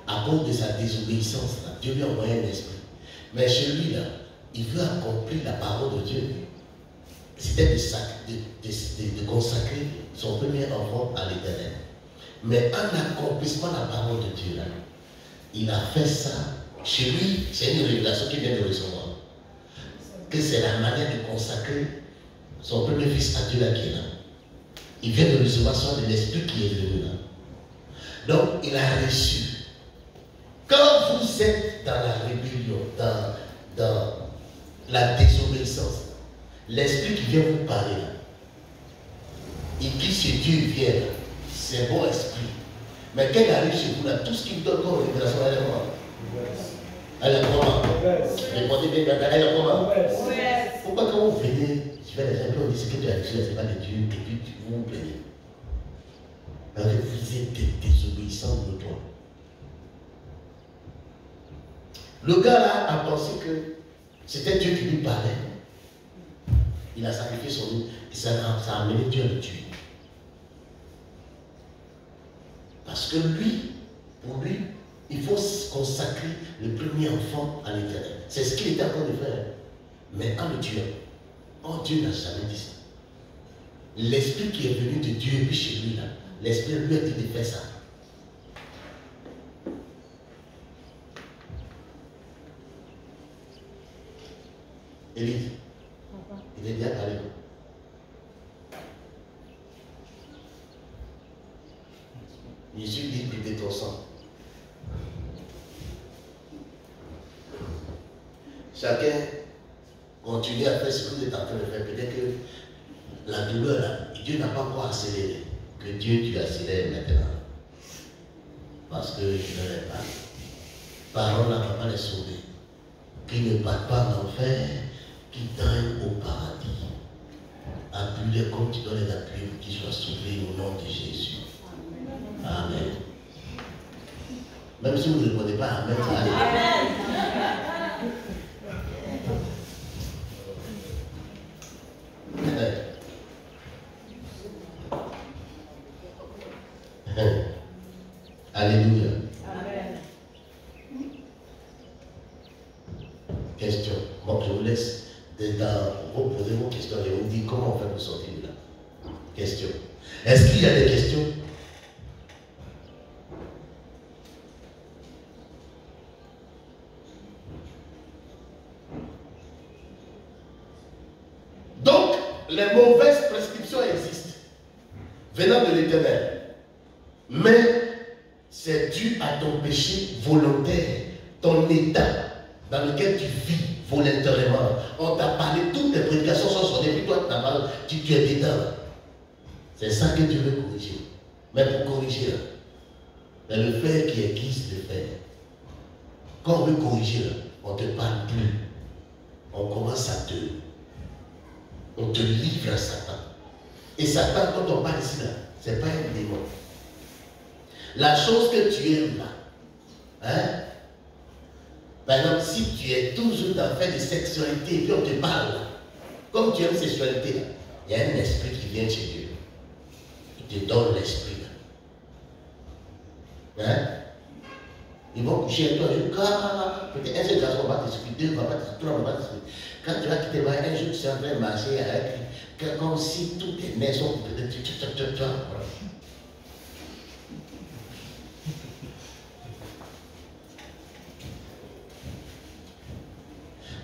À cause de sa désobéissance, là, Dieu lui a envoyé un esprit. Mais chez lui, là, il veut accomplir la parole de Dieu. C'était de consacrer son premier enfant à l'Éternel. Mais en accomplissant la parole de Dieu, là, il a fait ça. Chez lui, c'est une révélation qu'il vient de recevoir. que c'est la manière de consacrer son premier fils à Dieu là qui est là. Il vient de recevoir soit de l'esprit qui est venu là. Donc, il a reçu. Quand vous êtes dans la rébellion, dans la désobéissance, l'esprit qui vient vous parler là, il dit ce Dieu vient là, c'est bon esprit. Mais quand il arrive chez vous là, tout ce qui vous donne comme révélation, elle est comment? Elle est comment? Répondez bien, elle est comment? Pourquoi quand vous venez, je vais les gens, on dit ce que tu as reçu, c'est pas de Dieu, et puis vous vous plaignez. Parce que vous êtes des désobéissants de toi. Le gars là a pensé que c'était Dieu qui lui parlait. Il a sacrifié son loup et ça a amené Dieu à le tuer. Parce que lui, pour lui, il faut consacrer le premier enfant à l'Éternel. C'est ce qu'il était en train de faire. Mais en le tuant, oh, Dieu n'a jamais dit ça. L'esprit qui est venu de Dieu, puis chez lui là, l'esprit lui a dit de faire ça. Élise, il est bien parlé. Je suis libre de ton sang. Chacun continue à faire ce que vous êtes en train de faire. Peut-être que la douleur, là, Dieu n'a pas encore accéléré. Que Dieu, tu accélères maintenant. Parce que je ne l'ai pas. Parole n'a pas les sauver. Qui ne partent pas en enfer, qui traînent au paradis. Appuie-les comme tu dois les appuyer pour qu'ils soient sauvés au nom de Jésus. Amen. Même si vous ne répondez pas Amen, ça allez. Alléluia. Amen. Question. Bon, je vous laisse reposer vos questions et vous dire comment on fait pour sortir de là. Question. Est-ce qu'il y a des questions? Donc, les mauvaises prescriptions existent, venant de l'Éternel. Mais c'est dû à ton péché volontaire, ton état dans lequel tu vis volontairement. On t'a parlé, toutes tes prédications sont sur des puis toi, tu es dedans. C'est ça que Dieu veut corriger. Mais pour corriger, là, le fer qui aiguise le fer. Quand on veut corriger, là, on ne te parle plus. On commence à on te livre à Satan. Et Satan, quand on parle ici, là, ce n'est pas un démon. La chose que tu aimes là, hein? Par exemple, si tu es toujours dans le fait de sexualité et puis on te parle là, comme tu aimes sexualité là, il y a un esprit qui vient chez Dieu. Il te donne l'esprit là. Hein? Ils vont coucher avec toi, peut-être un seul garçon va t'expliquer, deux va pas t'expliquer, trois va pas t'expliquer. Quand tu vas quitter, un jour tu es en train de marcher avec, comme si tous tes nerfs sont peut-être, voilà.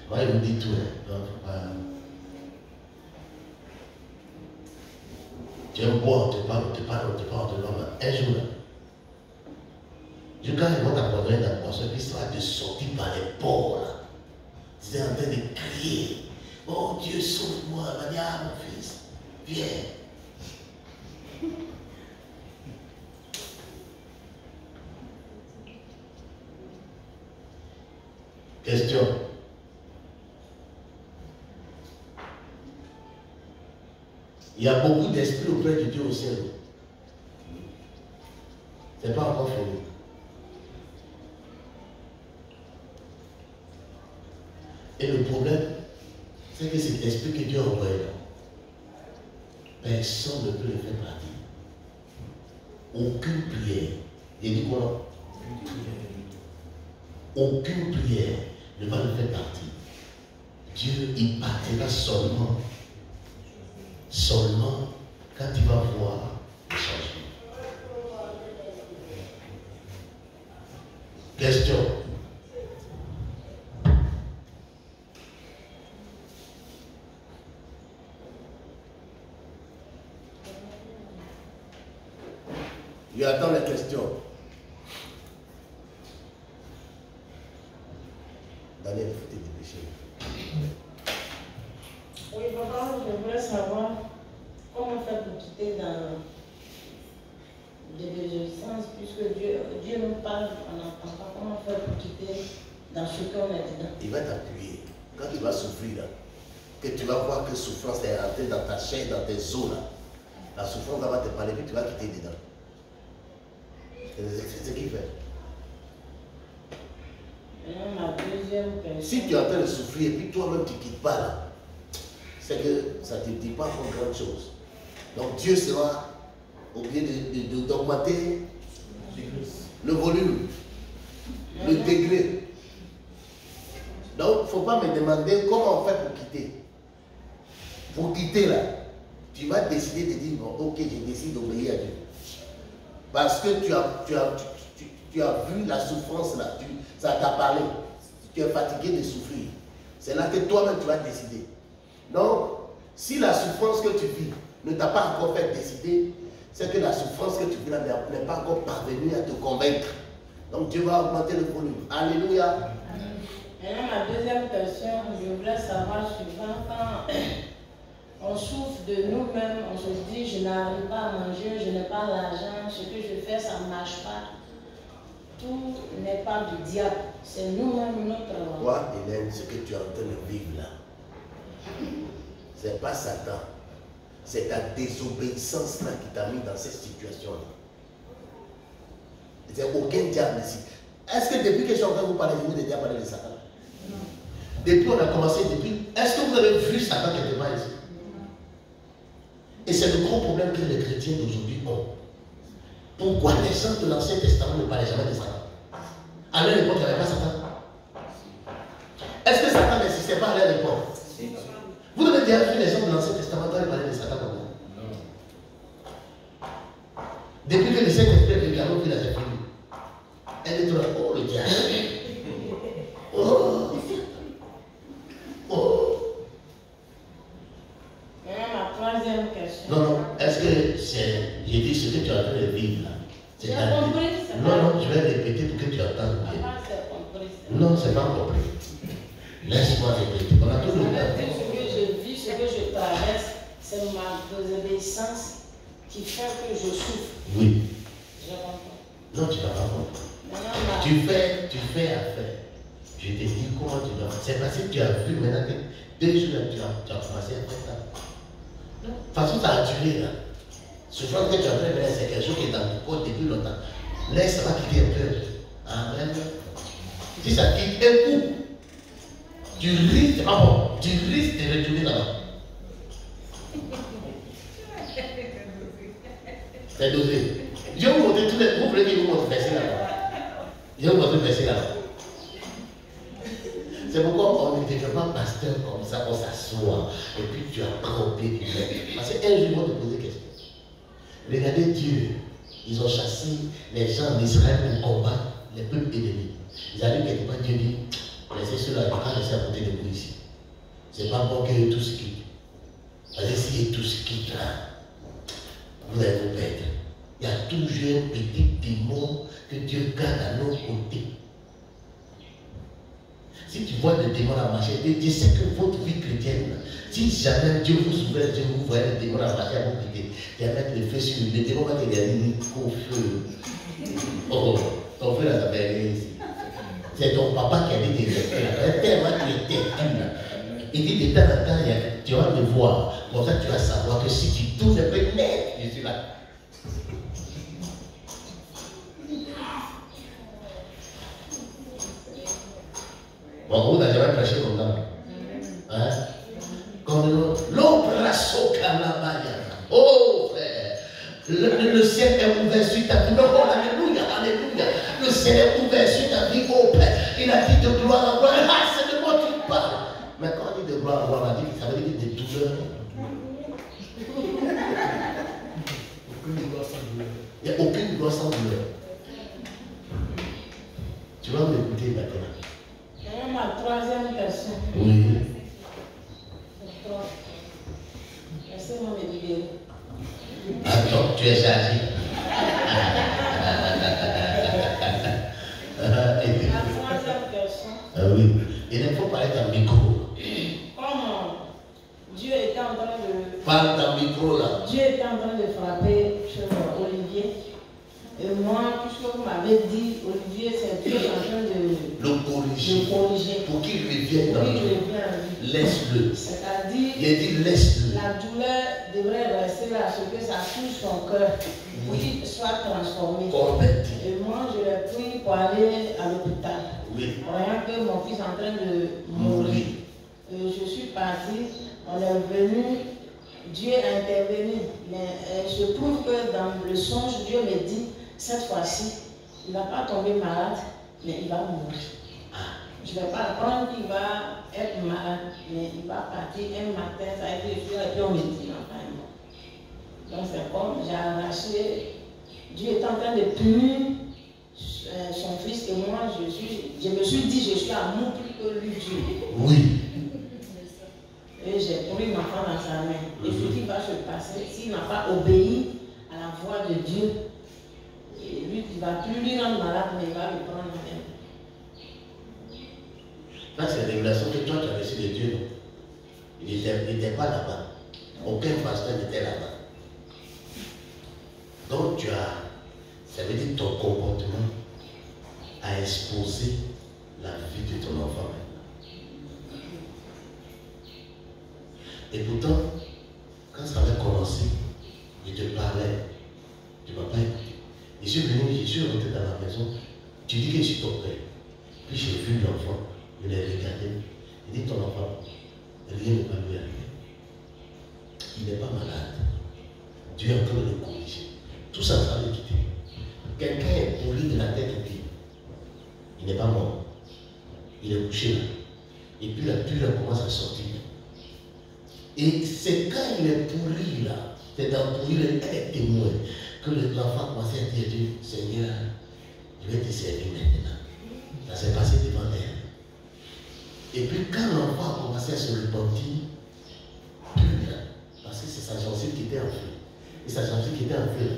Moi, il vous dit tout. Tu aimes boire, on te parle de l'homme. Un jour, là, quand ils vont t'abandonner dans la poisson, puis ça va te sortir par les pores, là. Tu es en train de crier. Oh Dieu, sauve-moi. Il va dire, ah mon fils, viens. Question. Il y a beaucoup d'esprits auprès de Dieu au ciel. Ce n'est pas encore fini. Et le problème, c'est que cet esprit que Dieu a envoyé là, personne ne peut le faire partir. Aucune prière. Il dit quoi? Aucune prière ne va le faire partir. Dieu, il partira seulement quand il va voir le changement. Question. Je attends les questions. Daniel, il faut te dépêcher. Oui, papa, je voulais savoir comment faire pour quitter dans des désobéissances, puisque Dieu nous parle, on n'entend pas. Comment faire pour quitter dans ce qu'on est dedans? Il va t'appuyer. Quand tu vas souffrir, là, que tu vas voir que souffrance est rentrée dans ta chair, dans tes os, là, la souffrance va te parler, puis tu vas quitter dedans. C'est ce qu'il fait. Ma deuxième question. Si tu es en train de souffrir et puis toi-même tu ne quittes pas là, c'est que ça ne te dit pas pour grande chose. Donc Dieu sera obligé d'augmenter le volume, le degré. Donc il ne faut pas me demander comment on fait pour quitter. Pour quitter là, tu vas décider de dire bon, ok, je décide d'obéir à Dieu. Parce que tu as vu la souffrance là, ça t'a parlé. Tu es fatigué de souffrir. C'est là que toi-même tu vas décider. Donc, si la souffrance que tu vis ne t'a pas encore fait décider, c'est que la souffrance que tu vis là n'est pas encore parvenue à te convaincre. Donc Dieu va augmenter le volume. Alléluia. Maintenant, ma deuxième question, je voulais savoir souvent quand on souffre de nous-mêmes, on se dit je n'arrive pas à manger, je n'ai pas l'argent, ce que je fais ça ne marche pas. Tout n'est pas du diable, c'est nous-mêmes notre. Toi, Hélène, ce que tu es en train de vivre là, ce n'est pas Satan, c'est ta désobéissance là qui t'a mis dans cette situation-là. Il n'y a aucun diable ici. Est-ce que depuis que je suis en train de vous parler, je vous ai déjà parlé de Satan? Non. Depuis on a commencé, est-ce que vous avez vu Satan quelque part ici? Et c'est le gros problème que les chrétiens d'aujourd'hui ont. Pourquoi les gens de l'Ancien Testament ne parlaient jamais de Satan? À leur époque, il n'y avait pas Satan. Est-ce que Satan n'existait pas à leur époque? Vous avez déjà vu les gens de l'Ancien Testament quand ils parlaient de Satan comme ça? Non. Depuis que le Saint-Esprit est venu, alors qu'il a fait fini. Elle est là, oh le diable. Oh. Oh. Ma troisième question. Non, non, est-ce que c'est. J'ai dit ce que tu es en train de vivre là. J'ai compris. Non, non, je vais répéter pour que tu entendes bien. Non, c'est pas compris. Laisse-moi répéter. On a tout le temps. Ce que je vis, ce que je traverse, c'est ma désobéissance qui fait que je souffre. Oui. Je comprends. Non, tu ne vas pas comprendre. Tu fais affaire. Je te dis comment tu dois. C'est parce que tu as vu maintenant que 2 jours tu as commencé à faire ça. De toute façon, ça a duré là. Souffrance que tu as fait, c'est quelque chose qui est dans ton corps depuis longtemps. Laisse, ça va quitter un peu. Amen. Si ça quitte un coup, tu risques, c'est pas bon, tu risques de retourner là-bas. C'est dosé. Je vais vous montrer tous les. Vous voulez que je vous montre le verset là-bas? Je vais vous montrer le verset là-bas. C'est pourquoi on ne devient pas pasteur comme ça, on s'assoit et puis tu apprends au pied du maître. Parce qu'un jour, ils vont te poser question. Regardez Dieu, ils ont chassé les gens d'Israël pour combattre les peuples ennemis. Ils arrivent quelque part, Dieu dit, laissez ceux-là, ils ne pas laisser à côté de vous ici. C'est pas bon que tous quittent. Parce que si tous quittent là, vous allez vous perdre. Il y a toujours un petit démon que Dieu garde à nos côtés. Si tu vois des démons à marcher, Dieu sait que votre vie chrétienne, si jamais Dieu vous ouvre, Dieu vous voit les démons à marcher à vous quitter, il va mettre le feu sur lui, le démon va te dire au feu. Oh, ton feu là, ça fait rien ici. C'est ton papa qui a dit des effets. Tellement tu es têtu là. Il dit de temps en temps, tu vas me voir. Comme ça, tu vas savoir que si tu tournes un peu net, je suis là. Bon, vous n'avez jamais prêché comme ça. Hein? Comme l'opération Kalabaya. Oh frère, le ciel est ouvert sur ta vie. Non, alléluia, alléluia. Le ciel est ouvert sur ta vie, oh Père. Il a dit de gloire en gloire. Ah, c'est de moi qui parle. Mais quand on dit de gloire en gloire, ça veut dire de douleur. Il n'y a aucune gloire sans douleur. Tu vas m'écouter maintenant. Ma troisième question. Oui. Laissez-moi me libérer. Attends, tu es chargé. parler dans le micro. Comme Dieu était en train de... Parle dans le micro là. Dieu était en train de frapper sur Olivier. Et moi, tout ce que vous m'avez dit, Olivier, c'est Dieu en train de le corriger. Pour qu'il revienne dans lui. Laisse-le. C'est-à-dire, il a dit laisse-le. La douleur devrait rester là, ce que ça touche son cœur, pour qu'il soit transformé. Converti. Et moi, je l'ai pris pour aller à l'hôpital. Oui. Voyant que mon fils est en train de mourir. Je suis partie, on est venu, Dieu a intervenu. Mais je trouve que dans le songe, Dieu me dit, cette fois-ci, il ne va pas tomber malade, mais il va mourir. Je ne vais pas apprendre qu'il va être malade, mais il va partir un matin, ça a été fait, et puis on me dit, enfin, donc c'est comme j'ai arraché, Dieu est en train de punir son fils, et moi, je me suis dit, je suis amour plus que lui, Dieu. Oui. Et j'ai pris l'enfant dans sa main. Et ce qui va se passer, s'il n'a pas obéi à la voix de Dieu, et lui, il ne va plus lui rendre malade, mais il va le prendre en main. Là, c'est la révélation que toi, tu as reçue de Dieu. Il n'était pas là-bas. Aucun pasteur n'était là-bas. Donc, ça veut dire que ton comportement a exposé la vie de ton enfant. Et pourtant, quand ça avait commencé, je te parlais. Tu m'as pas écouté. Je suis venu, je suis rentré dans la maison. Tu dis que je suis ton père. Puis j'ai vu l'enfant. Je l'ai regardé. Il dit ton enfant, rien ne va lui arriver. Il n'est pas malade. Dieu est en train de le corriger. Tout ça va le quitter. Quelqu'un est pourri de la tête au pied. Il n'est pas mort. Il est couché là. Et puis la pure commence à sortir. Et c'est quand il est pourri là, c'est dans pourri, elle est témoin, que l'enfant commence à dire, Dieu, Seigneur, je vais te servir maintenant. Ça s'est passé devant elle. Et puis quand l'enfant a commencé à se repentir, plus rien. Parce que c'est sa gencive qui était en feu. Et sa gencive qui était en feu,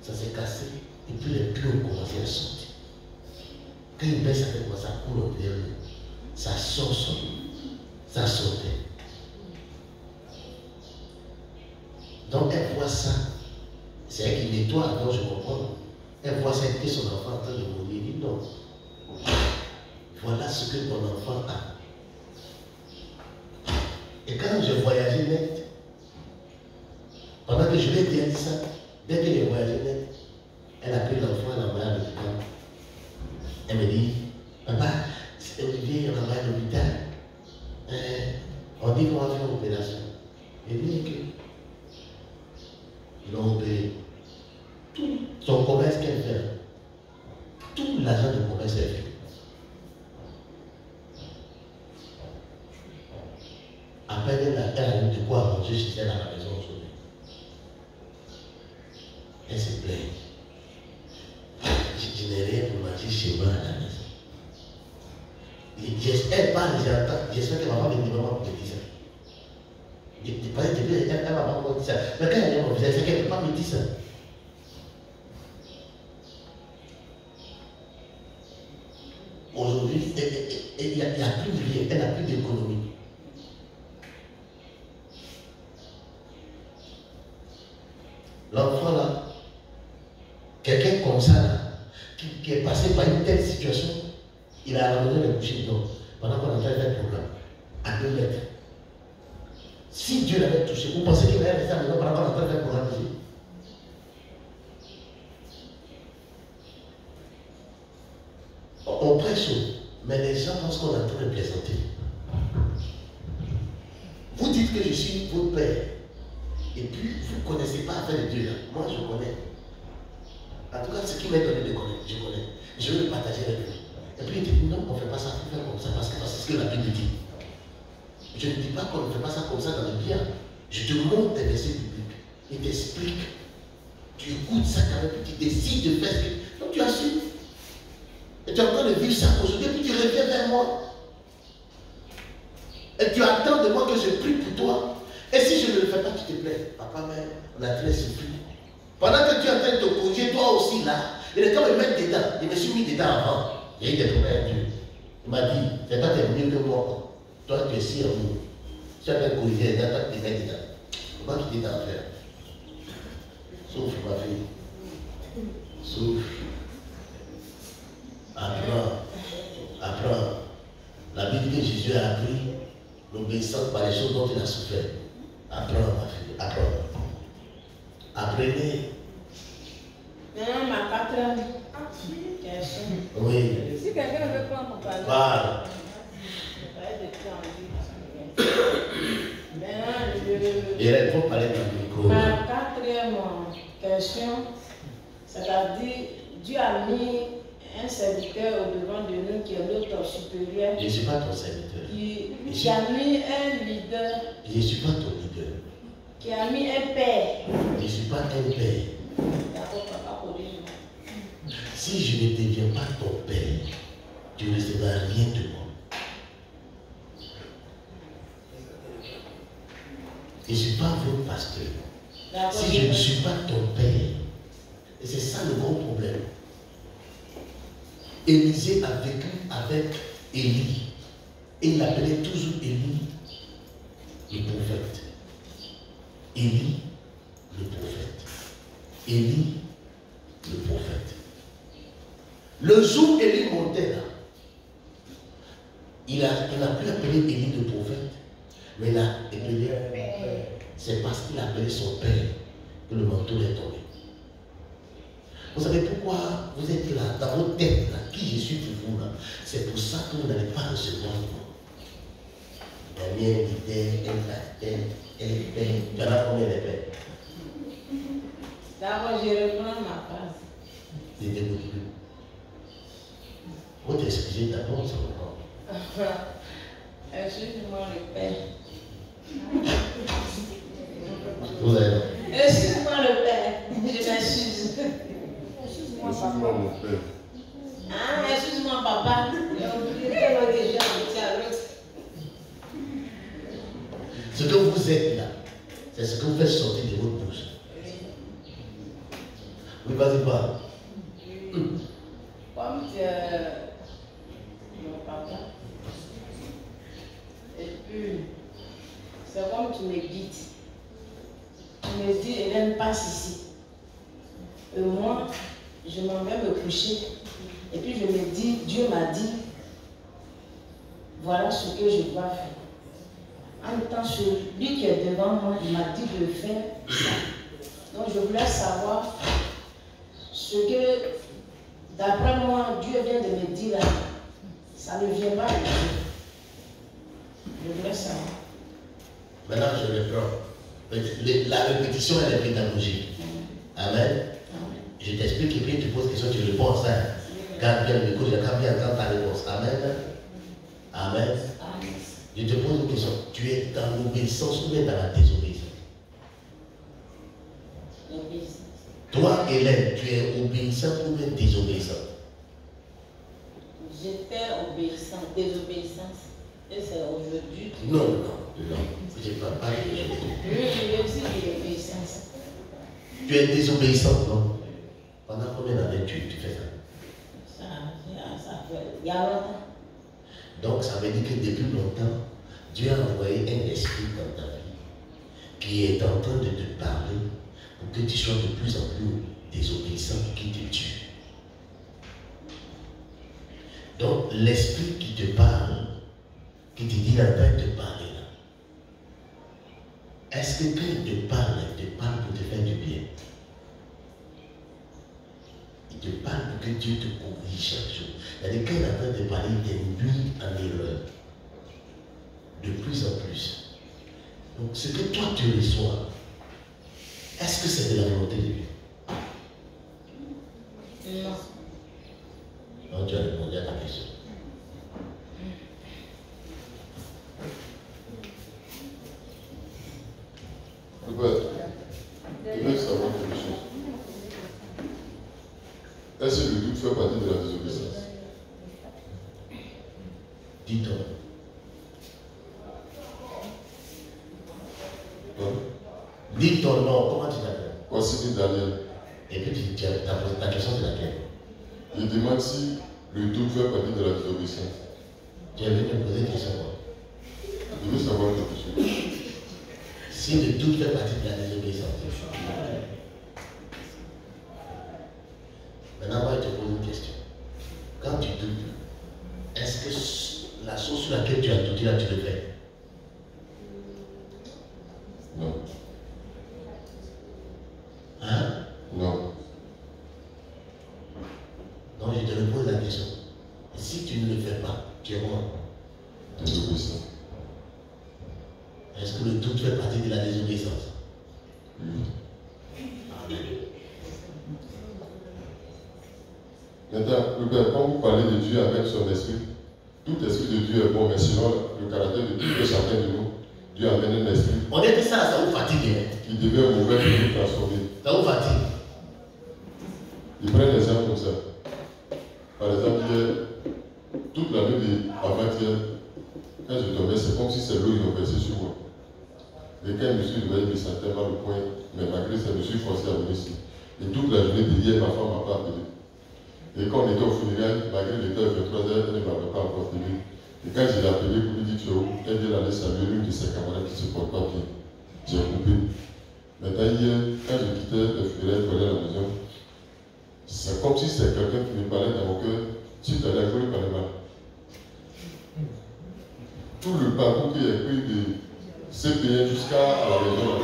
ça s'est cassé. Et puis les plis ont commencé à sortir. Quand il baisse sa tête, ça coule au derrière. Ça sort, ça sortait. Donc elle voit ça. C'est elle qui nettoie, donc je comprends. Elle voit ça, que son enfant en train de mourir. Il dit non. Voilà ce que ton enfant a. Et quand je voyageais net, pendant que je lui ai dit ça, dès que j'ai voyagé net, elle a pris l'enfant, elle l'a envoyé à l'hôpital. Elle me dit, papa, c'est Olivier, on l'a envoyé à l'hôpital. On dit qu'on va faire une opération. Et dit que ils l'ont opéré. Tout son commerce qu'elle fait, tout l'argent de commerce qu'elle fait. Après, elle a eu de quoi manger chez elle à la maison aujourd'hui. Elle se plaint. Je n'ai rien pour manger chez moi à la maison. Elle parle, j'espère qu'elle ne va pas venir vraiment pour me dire ça. Elle va pas me dire ça. Mais quand elle est mon visage, c'est qu'elle ne peut pas me dire ça. Aujourd'hui, il n'y a plus de rien, elle n'a plus d'économie. L'enfant là, quelqu'un comme ça là, qui est passé par une telle situation, il a abandonné le coucher dedans pendant qu'on entendait faire le programme à 2 mètres. Si Dieu l'avait touché, vous pensez qu'il allait rester à la maison pendant qu'on entendait faire le programme ici? On prêche, mais les gens pensent qu'on est en train de plaisanter. Vous dites que je suis votre père. Et puis, vous ne connaissez pas affaire de Dieu là. Moi, je connais. En tout cas, ce qui m'est donné de connaître, je connais. Je veux le partager avec vous. Et puis, il dit, non, on ne fait pas ça, on fait comme ça, parce que c'est ce que la Bible dit. Je ne dis pas qu'on ne fait pas ça comme ça dans le bien. Je te montre des versets bibliques. Il t'explique. Tu écoutes ça quand même, tu décides de faire ce que... Donc, tu assumes. Et tu es en train de vivre ça aujourd'hui, puis tu reviens vers moi. Et tu attends de moi que je prie pour toi. Et si je ne le fais pas, tu te plais. Papa, mais on a très souffert. Pendant que tu es en train de te corriger, toi aussi là, il est comme me mettre dedans. Il me suis mis dedans avant. Il y a eu des problèmes avec Dieu. Il m'a dit, c'est toi qui es mieux que moi. Toi, tu es si amour. Tu as fait corriger, toi, tu t'es dedans. Comment tu t'es dans faire? Souffle, ma fille. Souffle. Apprends. Apprends. La Bible dit que Jésus a appris l'obéissance par les choses dont il a souffert. Apprends, ma fille. Apprends. Apprenez. Maintenant, ma quatrième question. Oui. Si quelqu'un veut prendre mon parler. Parle. Et il faut parler dans le micro. Ma quatrième question, c'est-à-dire, Dieu a mis un serviteur au-devant de nous qui est notre supérieur. Je ne suis pas ton serviteur. Qui a mis un leader. Je ne suis pas ton leader. Qui a mis un père. Je ne suis pas un père. D'accord, papa, corrige. Si je ne deviens pas ton père, tu ne recevras rien de moi. Je ne suis pas votre pasteur. Si je ne suis pas ton père, et c'est ça le gros problème. Élisée a vécu avec Élie. Et il appelait toujours Élie le prophète. Élie le prophète. Élie le prophète. Le jour où Élie montait là, il a pu appeler Élie le prophète, mais il a appelé, c'est parce qu'il a appelé son père que le manteau est tombé. Vous savez pourquoi vous êtes là, dans votre tête, là, qui je suis pour vous là? C'est pour ça que vous n'allez pas recevoir moi. La mienne, l'idée, elle est belle. Il y en a combien de pères? D'abord, je reprends ma phrase. L'idée beaucoup plus. Vous t'excusez d'abord, ça va. Excuse-moi le père. Vous avez. Excuse-moi le père. Je m'excuse. Excuse-moi, Excuse-moi papa. mon père. Ah, excuse-moi papa. J'ai oublié tellement que j'ai habité à l'autre. Ce que vous êtes là, c'est ce que vous faites sortir de votre bouche. Oui, vas-y, parle. Comme tu es mon papa, et puis c'est comme tu me guides. Tu me dis, Hélène, passe ici. Et moi, je m'en vais me coucher. Et puis je me dis, Dieu m'a dit, voilà ce que je dois faire. En même temps, celui qui est devant moi, il m'a dit de faire ça. Donc je voulais savoir ce que, d'après moi, Dieu vient de me dire là. Ça ne vient pas de Dieu. Je voulais savoir. Maintenant, je reprends. La répétition est la pédagogie. Amen. Je t'explique et puis tu poses question, tu réponds à ça. Garde bien le micro, je garde bien entendre ta réponse. Amen. Amen. Je te pose une question. Tu es dans l'obéissance ou bien dans la désobéissance? L'obéissance. Toi, Hélène, tu es obéissante ou bien désobéissante? J'étais obéissante, désobéissance. Et c'est aujourd'hui. Non, non, non. Je ne parle pas de désobéissance. Je aussi de l'obéissance. Tu es désobéissante, non? Pendant combien d'années tu fais ça? Ça fait, il y a longtemps. Donc, ça veut dire que depuis longtemps, Dieu a envoyé un esprit dans ta vie qui est en train de te parler pour que tu sois de plus en plus désobéissant qui te tue. Donc, l'esprit qui te parle, qui te dit la peine de parler là, est-ce que quand il te parle pour te faire du bien? Il te parle pour que Dieu te corrige chaque jour. C'est-à-dire quand il est en train de parler, il t'induit en erreur. De plus en plus. Donc ce que toi tu reçois, est-ce que c'est de la volonté de Dieu? Non. Non, tu as répondu à ta question. Robert, je voulais savoir quelque chose. Est-ce que le doute fait partie de la désobéissance? Dis-toi. Dis ton nom, comment tu t'appelles? Voici dit Daniel. Et puis ta question c'est laquelle? Je demande si le doute fait partie de la désobéissance. Tu es venu me poser une question. Je veux savoir quelque chose. Si le doute fait partie de la désobéissance. Maintenant, moi, je te pose une question. Quand tu doutes, est-ce que la chose sur laquelle tu as douté, là, tu le fais? Non. Hein? Non. Donc, je te repose la question. Et si tu ne le fais pas, tu es mort. Désobéissant. Est-ce que le doute fait partie de la désobéissance? Oui. Amen. Maintenant, le Père, quand vous parlez de Dieu avec son esprit, tout esprit de Dieu est bon, mais sinon, le caractère de Dieu de chacun de nous, Dieu amène un esprit On est dit ça vous fatigue. qui devient mauvais pour nous transformer. Ça vous fatigue. Je prends un exemple comme ça. Par exemple, hier, toute la nuit avant-hier, quand je tombais, c'est comme si c'est l'eau qui ont versé sur moi. Et quand je me suis réveillé, je me sentais mal au point, mais malgré ça, je me suis forcé à venir ici. Et toute la journée d'hier, ma femme m'a pas appelé. Et quand on était au funérail, malgré qu'il était à 23h, elle ne m'avait pas encore appelé. Et quand je l'ai appelé pour lui dire tu es où, elle vient aller saluer l'une de ses camarades qui ne se porte pas bien. J'ai coupé. Maintenant, hier, quand je quittais le funérail pour aller à la maison, c'est comme si c'est quelqu'un qui me parlait dans mon cœur. Si tu allais, il faut lui parler mal. Tout le parcours qu'il a pris de CPN jusqu'à la maison.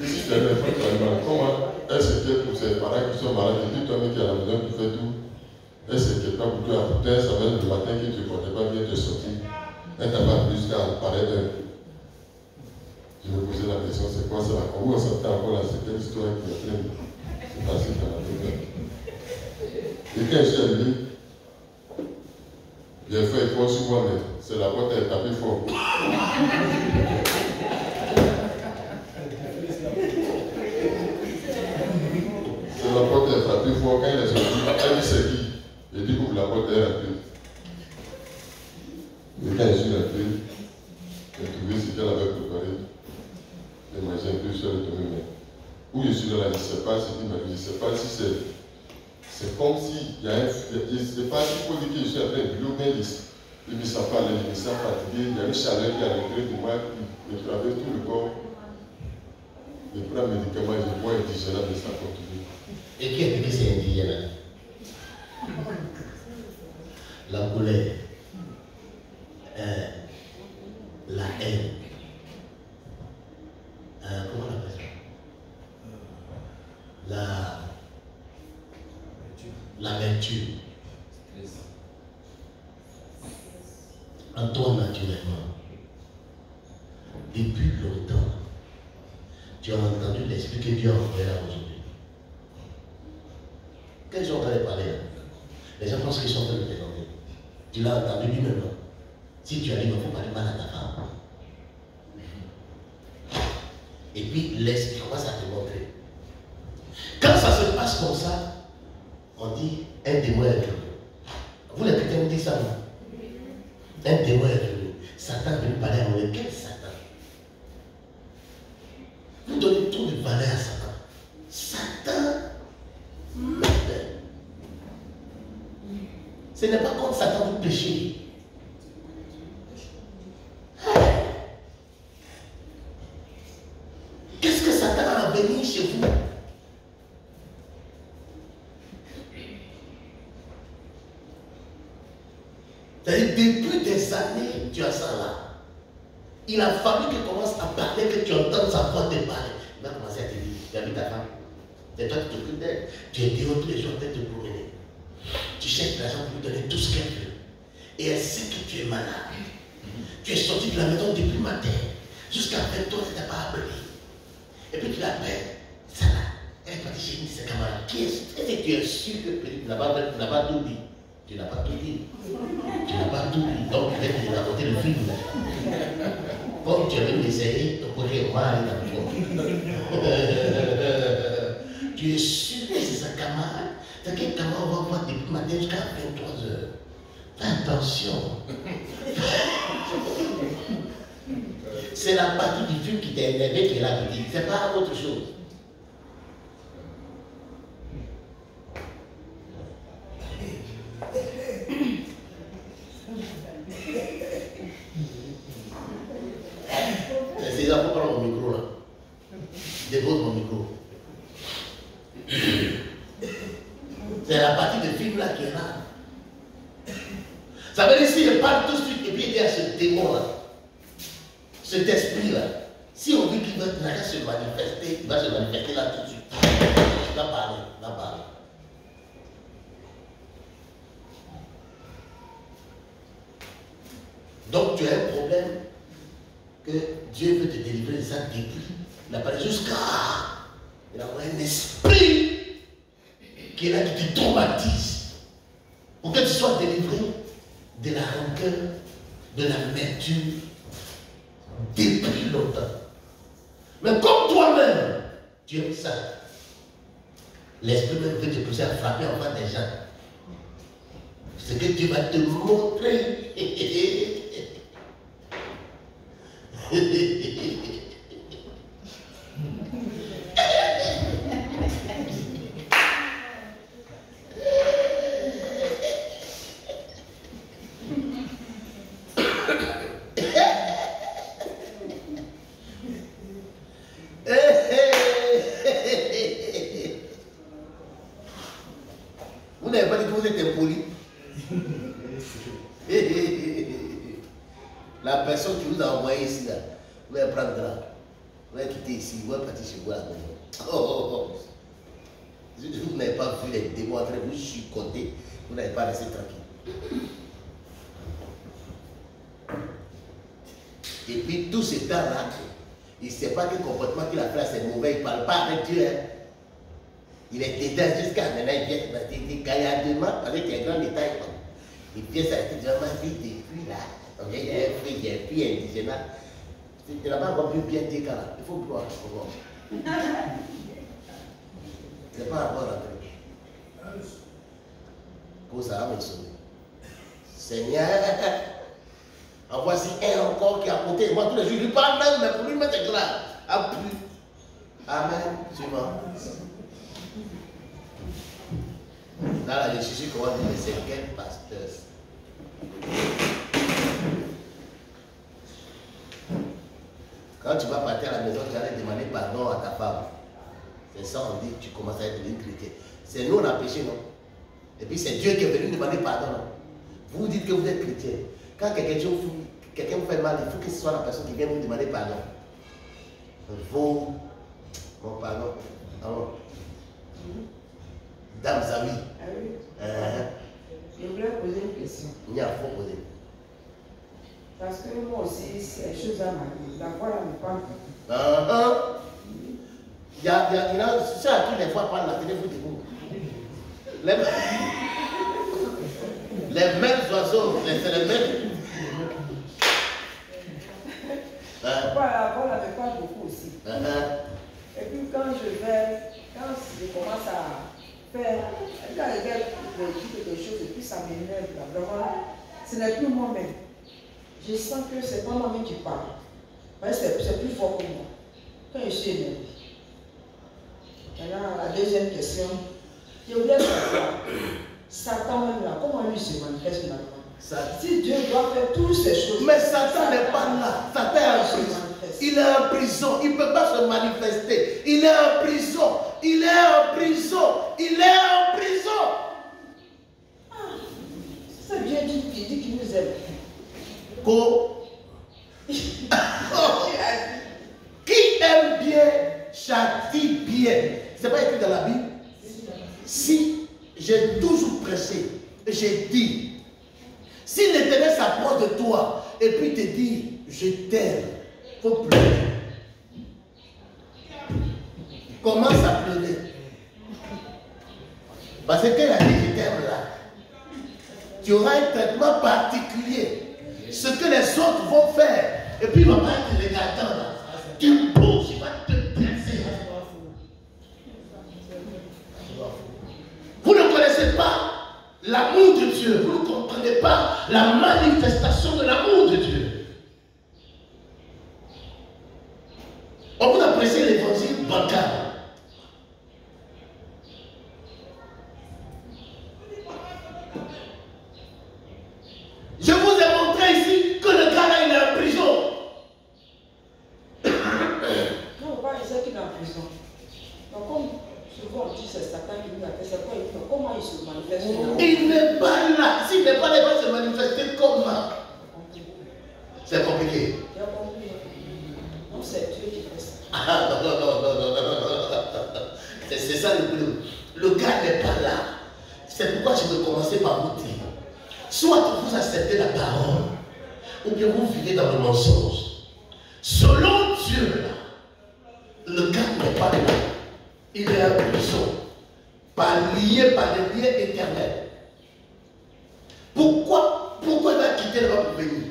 Et si tu avais fait parler mal, comment elle s'inquiète pour ses parents qui sont malades? Et puis toi-même qui es à la maison, tu fais tout. Elle s'inquiète pas pour toi. Pourtant, ça va être le matin que tu ne portais pas bien te sortir. Elle t'a pas plus qu'à paraître d'elle. Je me posais la question, c'est quoi ça? Comment on s'entend encore là? C'est quelle histoire qui est en train de se passer dans la vie? Et quand je suis arrivé, j'ai fait effort sur moi, mais c'est la porte qui a tapé fort. C'est la porte qui a tapé fort. Quand elle est sortie, elle dit c'est qui? J'ai dit ouvre la porte, elle est rentrée. Et quand je suis rentré, j'ai trouvé ce qu'elle avait préparé. J'ai mangé un peu seul de mes mains. Où je suis là, je ne sais pas ce qu'il m'a dit, je ne sais pas si c'est comme si il y a un. Je ne sais pas s'il faut dire que je suis en train de mais je ne me sens pas allé, je me sens fatigué, il y a une chaleur qui est à l'intérieur de moi qui me traverse tout le corps. Je prends un médicament, je bois indigénable et ça continue. Et qui a dit que c'est indigène? La colère, la haine, comment on appelle ça? L'amertume. En toi naturellement, depuis longtemps, tu as entendu l'esprit que Dieu a envoyé là aujourd'hui. Quels sont en train de parler là? Les gens pensent qu'ils sont en train de te demander. Tu l'as entendu lui-même. Si tu arrives, il faut parler mal à ta femme. Et puis l'esprit commence à te montrer. Quand ça se passe comme ça, on dit un démon est venu. Vous les chrétiens vous dites ça, non? Un démon est venu. Satan est venu parler à mon âme. Quel Satan? Vous donnez tout de valeur à Satan. Satan, ce n'est pas contre Satan vous péchez. Qu'est-ce que Satan a béni chez vous? C'est-à-dire, depuis des années, tu as ça là. Il a fallu que tu commences à parler, que tu entends sa voix te parler. Il va commencer à te dire, tu as vu ta femme? C'est toi qui t'occupes d'elle. Tu es dehors tous les jours en train de te promener. Tu cherches l'argent pour lui donner tout ce qu'elle veut. Et elle sait que tu es malade. Tu es sorti de la maison depuis le matin. Jusqu'à 23, tu n'as pas appelé. Et puis tu l'appelles. Ça là. Elle est partie chez une de ses camarades. Qui est-ce que tu es sûr que tu n'as pas tout dit? Tu n'as pas tout dit. Tu n'as pas tout dit. Donc tu vas te raconter le film. Comme tu as venu essayer, ton côté mal dans le fond. Tu es sûr que c'est sa camarade? C'est quel camarade va voir depuis le matin jusqu'à 23h. Fais attention. C'est la partie du film qui t'a énervé qui est là, qui dit, c'est pas autre chose. C'est là pour prendre mon micro là. Dépose mon micro. C'est la partie de film là qui est là. Ça veut dire s'il parle tout de suite et puis il y a ce démon là, cet esprit là. Si on dit qu'il va se manifester, il va se manifester là tout de suite. Il va parler, il va parler. Donc tu as un problème que Dieu veut te délivrer de ça depuis. Il a parlé jusqu'à. Il a envoyé un esprit qui est là, qui te traumatise. Pour que tu sois délivré de la rancœur, de l'amertume, depuis longtemps. Mais comme toi-même, tu aimes ça. L'esprit même veut te pousser à frapper en face des gens. Ce que Dieu va te montrer. Vous n'avez pas dit que vous êtes impoli. La personne qui vous a envoyé ici, là, vous allez prendre là. Vous allez quitter ici, vous allez partir chez vous à la maison. Vous n'avez pas vu les démons en train de vous chicoter, vous n'avez pas resté tranquille. Et puis tout ce temps-là, il ne sait pas quel comportement qu'il a fait, c'est mauvais, il ne parle pas avec Dieu. Hein. Il est dedans jusqu'à maintenant, il vient gaillardement, parce qu'il y a un grand détail. Il vient s'arrêter devant ma vie depuis là. Donc il y a un fruit, il y a un puits indigène. Tu n'as pas encore pu bien dire là. Il faut boire. C'est pas encore rentré. Pour ça, va me sauver. Seigneur, en voici un encore qui est à côté. Moi, tous les jours, je lui parle même, mais pour lui mettre là. Appuie. Amen. Suivant. Là, je suis comment dire, c'est quel pasteur? Quand tu vas partir à la maison, tu allais demander pardon à ta femme. C'est ça, on dit que tu commences à être une chrétien. C'est nous, on a péché, non? Et puis c'est Dieu qui est venu demander pardon, non? Vous dites que vous êtes chrétien. Quand quelqu'un vous fait mal, il faut que ce soit la personne qui vient vous demander pardon. Vous, mon pardon. Alors, Dame Zami. Ah oui. Je voulais poser une question. Il y a faut poser. Parce que moi aussi, c'est quelque chose à m'arriver. La voix là me parle. Il y a ceux à qui les voix parlent la télé, vous dites vous. Les mêmes oiseaux, c'est les mêmes. La voix là me parle beaucoup aussi. Et puis quand je commence à faire, quand les gars me disent quelque chose et puis ça m'énerve, vraiment, ce n'est plus moi-même. Je sens que c'est pas moi-même qui parle. C'est plus fort que moi. Quand je suis énervé. Maintenant, la deuxième question, je voulais savoir, Satan même là, comment lui se manifeste maintenant? Si Dieu doit faire toutes ces choses. Mais Satan n'est pas là. Satan est en prison. Il est en prison. Il ne peut pas se manifester. Il est en prison. Il est en prison. Il est en prison. C'est Dieu qui dit qu'il nous aime. Qui aime bien, châtie bien. C'est pas écrit dans la Bible. Si j'ai toujours prêché, j'ai dit, si l'Éternel s'approche de toi et puis te dit, je t'aime, il faut pleurer. Commence à pleurer. Parce qu'elle a dit, je t'aime là. Tu auras un traitement particulier. Ce que les autres vont faire. Et puis il ne va pas être regardant là. Tu bouges, il va te presser. Vous ne connaissez pas l'amour de Dieu. Vous ne comprenez pas la manifestation de l'amour de Dieu. On vous apprécie l'évangile bancal. de commencer par vous dire, soit vous acceptez la parole, ou bien vous vivez dans le mensonge. Selon Dieu, là, le gars n'est pas là. Il est en prison, lié par des liens éternels. Pourquoi il va quitter là-bas pour venir?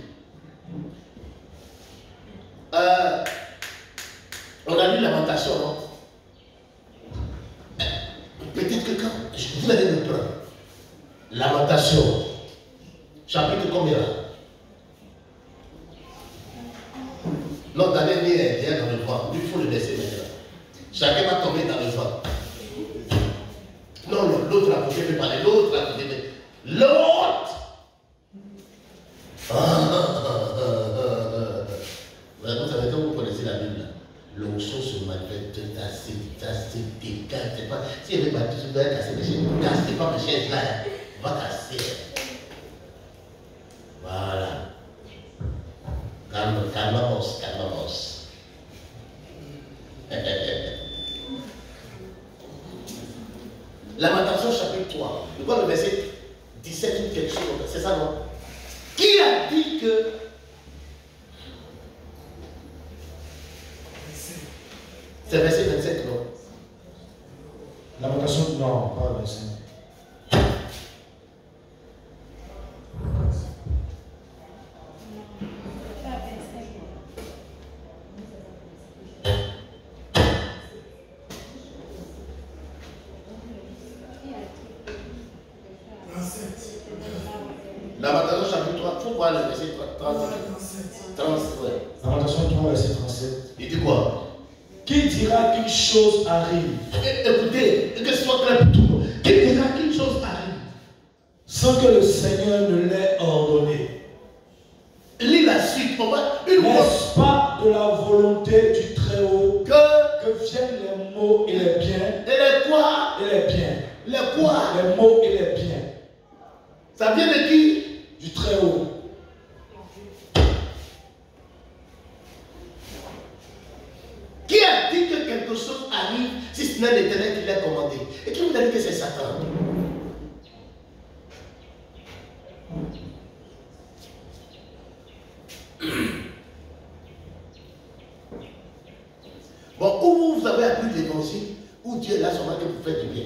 On a lu Lamentation, non? Peut-être que quand vous allez le prendre. Lamentation, chapitre combien? Non, Daniel est dans le vent. Il faut le laisser maintenant. Chacun va tomber dans le vent. Non, l'autre à côté peut parler. L'autre à côté. L'autre! Vous savez, quand vous connaissez la Bible, l'onction se manifeste assez décale. Si elle est battue, vous allez casser mes chaises. Ne cassez pas mes chaises là. Va casser. Voilà. Calmamos. Lamentation chapitre 3. Je vois le verset 17 ou quelque chose. C'est ça, non? Qui a dit que c'est verset 27, non? Lamentation, non, pas verset. Lamentation chapitre 3, il faut voir le verset 37. Lamentation 3, verset 37. Il dit quoi? Qui dira qu'une chose arrive? Écoutez, que ce soit clair pour tout le monde. Qui dira qu'une chose arrive sans que le Seigneur ne l'ait ordonné? Lis la suite, n'est-ce pas de la volonté du Très-Haut que viennent les maux et les biens? Et les quoi? Et les biens. Les quoi? Les maux et les biens. Ça vient de qui? Du Très-Haut. Qui a dit que quelque chose arrive si ce n'est l'Éternel qui l'a commandé? Et qui vous a dit que c'est Satan? Bon, où vous avez appris l'évangile, où Dieu est là seulement que vous faites du bien.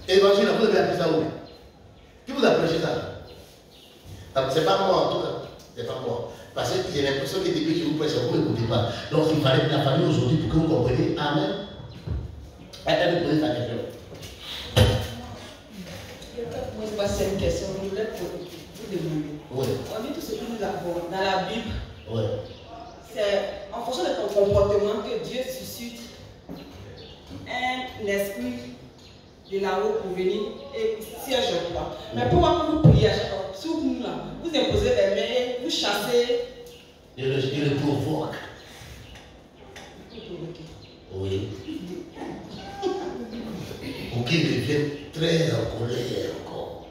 Évangile, vous avez appris ça où? Qui vous a prêché ça? C'est pas moi en tout cas. C'est pas moi. Parce que j'ai l'impression que depuis que je vous prêche, vous ne m'écoutez pas. Donc il fallait la famille aujourd'hui pour que vous compreniez. Amen. Elle me poser sa question. C'est une question. Je voulais vous demander. Oui. On dit tout ce que nous avons dans la Bible. Oui. C'est en fonction de ton comportement que Dieu suscite un esprit de là-haut pour venir et siège en toi. Mais pourquoi vous priez à chaque fois? Sur nous là, vous imposez les mains, vous chassez. Il le provoque. Oui. Pour qu'il devienne très en colère encore.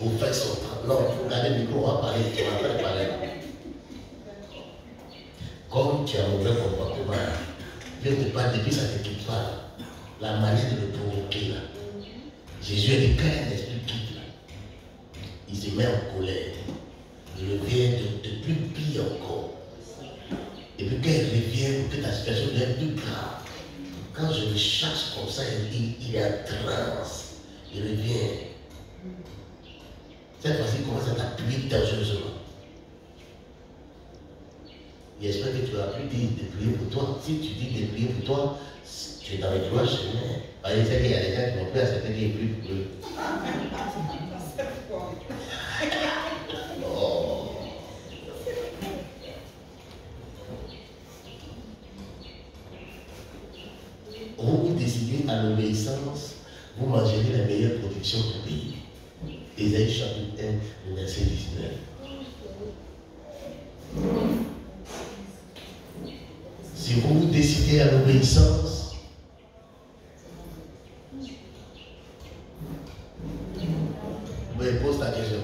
Vous faites son temps. Non, vous regardez le micro, on va parler, tu vas pas parler. Comme tu as un mauvais comportement, Dieu te parle depuis ça ne quitte pas. La manière de le provoquer là. Jésus a dit quand un esprit quitte là, il se met en colère. Il revient de plus pire encore. Et puis quand il revient, que ta situation devient plus grave. Quand je le chasse comme ça, il est en transe. Il revient. Cette fois-ci, il commence à t'appuyer dangereusement. J'espère que tu as pu dire de prier pour toi. Si tu dis de prier pour toi, tu es dans les droits chemins. Parce que qu'il y a des gens qui vont plus accepter qu'il prie pour eux. Non. Vous décidez à l'obéissance, vous mangerez la meilleure production du pays. Ésaïe chapitre 1, le verset 19. Si vous décidez à l'obéissance, vous me posez la question.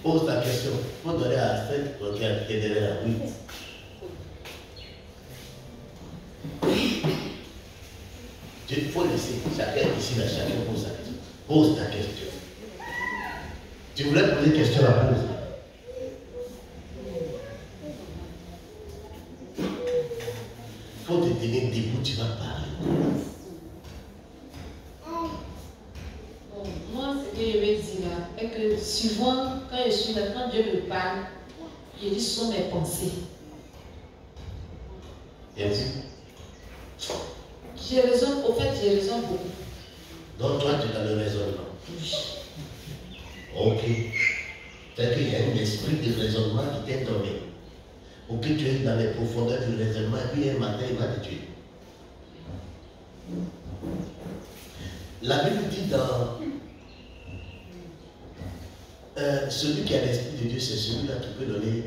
Pose ta question. Il faut donner à celle qui est derrière. Oui. Il faut laisser chacun ici, là, chacun pose sa question. Pose ta question. Tu voulais poser une question à poser. Il faut te tenir debout, tu vas parler. Bon, moi, ce que je vais dire là, est que souvent, quand je suis là, quand Dieu me parle, je dis ce sont mes pensées. Et tu? J'ai raison, au fait, j'ai raison beaucoup. Donc toi, tu es dans le raisonnement. Oui. Ok. C'est qu'il y a un esprit de raisonnement qui t'est donné. Ou que tu es dans les profondeurs du raisonnement, et puis un matin, il va te tuer. La Bible dit dans celui qui a l'esprit de Dieu, c'est celui-là qui peut donner.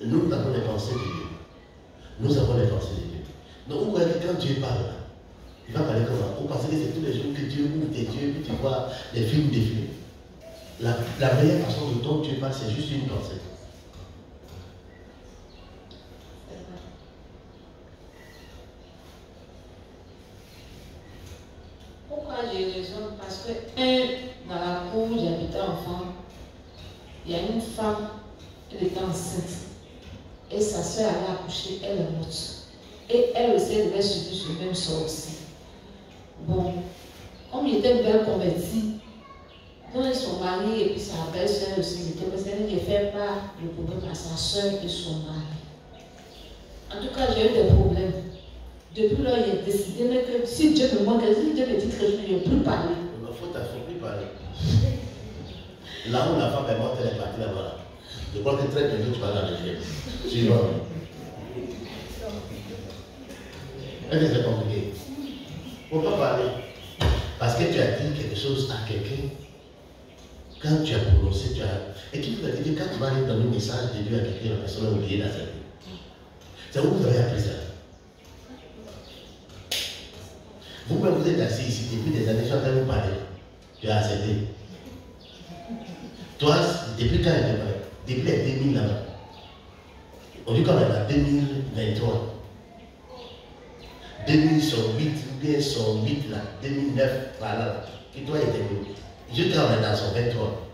Nous avons les pensées de Dieu. Nous avons les pensées de Dieu. Donc vous voyez que quand Dieu parle, il va parler comment? Vous pensez que c'est tous les jours que Dieu ouvre tes yeux, puis tu vois les films défiler. La meilleure façon dont Dieu parle, c'est juste une pensée. Pourquoi j'ai raison? Parce que, dans la cour, j'habitais enfant, il y a une femme, elle était enceinte, et sa soeur allait accoucher, elle est morte. Et elle aussi, elle devait subir ce même sort aussi. Bon, comme il était une belle convertie, donc son mari et puis sa belle-soeur aussi, c'était parce qu'elle ne fait pas le problème à sa soeur et son mari. En tout cas, j'ai eu des problèmes. Depuis là, il a décidé que si Dieu me manque, si Dieu me dit que je ne vais plus parler. Il me faut plus parler. Là où la femme est morte, elle est partie là-bas. Je crois que très bientôt tu vas la rejeter. Suivant. Est-ce que c'est compliqué? Pourquoi parler? Parce que tu as dit quelque chose à quelqu'un. Quand tu as prononcé, tu as. Et qui t'a dit que quand tu vas aller donner un message de Dieu à quelqu'un, la personne a oublié dans sa vie. C'est où vous avez appris ça? Vous-même, vous êtes assis ici depuis des années, je suis en train de vous parler. Tu as accepté. Toi, depuis quand elle est prête? Depuis les 2000 là-bas. Aujourd'hui, quand on est en 2023. 2008, ou bien son 8 là, 2009, par là, qui toi était venu. Juste quand on est dans son 23.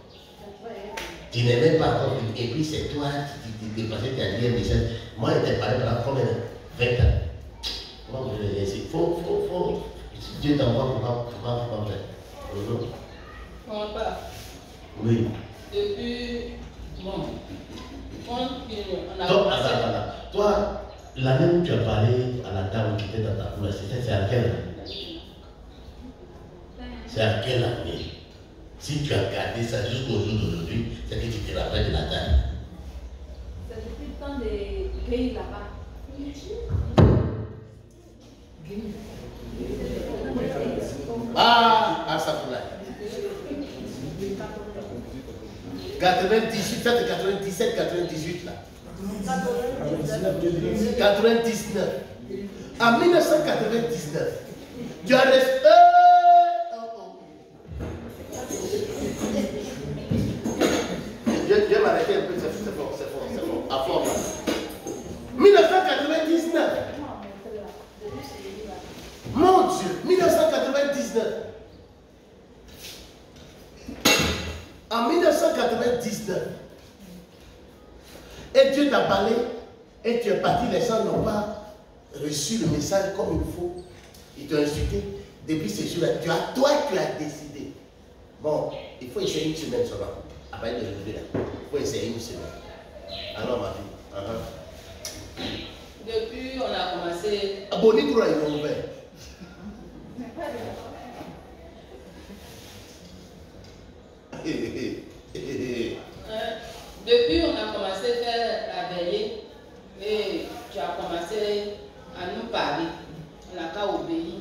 Tu n'es même pas encore venu. Et puis c'est toi qui t'es dépassé, tu as dit un message. Moi, je t'ai parlé pendant combien? 20 ans. Comment je vais dire? Faut. Dieu t'envoie pour pas faire. Mon père. Oui. Depuis. Bon. Quand on a. Donc, attends. Toi, l'année où tu as parlé à la dame qui était dans ta cour, c'est à quelle année? C'est à quelle année? Si tu as gardé ça jusqu'au jour d'aujourd'hui, c'est que tu te rappelles de la dame. C'est depuis le temps des pays là-bas. Ça fait là. 98, ça c'est 97, 98 là. 99. En 1999, tu as resté. Dieu m'a arrêté un peu, c'est fort. À fond. 1999. Mon Dieu, 1999. En 1999, et Dieu t'a parlé, et tu es parti, les gens n'ont pas reçu le message comme il faut. Ils t'ont insulté. Depuis ce jour-là, tu as décidé. Bon, il faut essayer une semaine seulement. Après de lever là, il faut essayer une semaine. Alors ma fille. Depuis, on a commencé. Abonné pour ils ont ouvert. Depuis, on a commencé à faire la veillée et tu as commencé à nous parler. On n'a qu'à obéir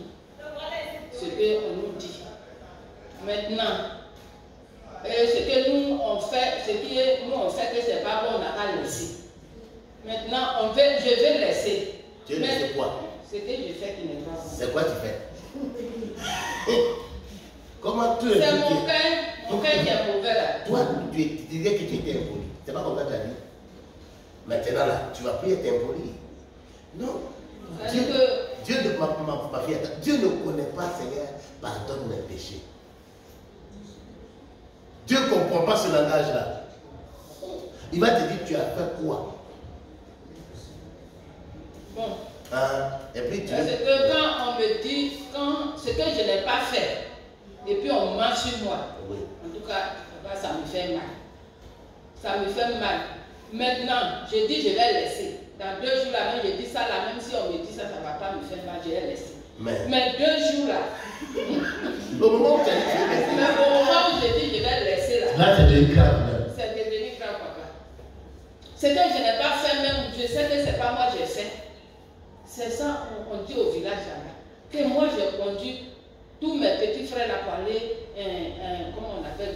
ce qu'on nous dit. Maintenant, ce que nous on fait, que c'est pas bon, on n'a qu'à laisser. Maintenant, je vais laisser. Tu laisses quoi? Ce que je fais qui n'est pas bon. C'est quoi tu fais? Comment tu es? C'est mon cœur. Mon cœur qui est mauvais là. Toi, tu disais que tu étais impoli. C'est pas comme ça que tu as dit. Maintenant là, tu vas plus être impoli. Non. Dieu ne connaît pas, Seigneur, pardonne mes péchés. Dieu ne comprend pas ce langage-là. Il va te dire, tu as fait quoi? Bon. Et puis tu... Parce que quand on me dit, ce que je n'ai pas fait, et puis on ment sur moi, oui. En tout cas, ça me fait mal. Ça me fait mal. Maintenant, je dis, je vais laisser. Dans 2 jours là, même je dis ça là, même si on me dit ça, ça ne va pas me faire mal, je vais laisser. Mais 2 jours là, au moment où tu as dit, mais au moment où je dis, je vais laisser là. Là, c'est devenu grave. C'est devenu grave, papa. Ce que je n'ai pas fait même, je sais que ce n'est pas moi qui j'ai fait. C'est ça on dit au village là. Que moi j'ai conduit tous mes petits frères là pour aller, comment on appelle,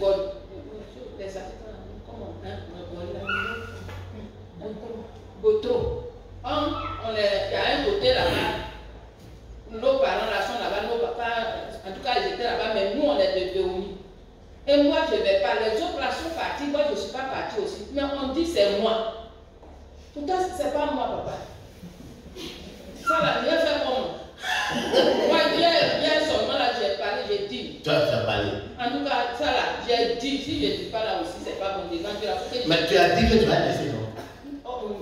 Botro. Il y a un côté là-bas, nos parents là sont là-bas, nos papas, en tout cas ils étaient là-bas, mais nous on est de Béouni. Et moi je ne vais pas, les autres là sont partis, moi je ne suis pas partie aussi. Mais on dit c'est moi. Pourtant ce n'est pas moi, papa. Ça là, je vais faire comment? Moi, hier seulement là, j'ai parlé, j'ai dit. Tu as parlé. En tout cas, ça là, j'ai dit, si je ne dis pas là aussi, c'est pas bon. Mais tu as dit que tu vas laisser, non? Oh, non.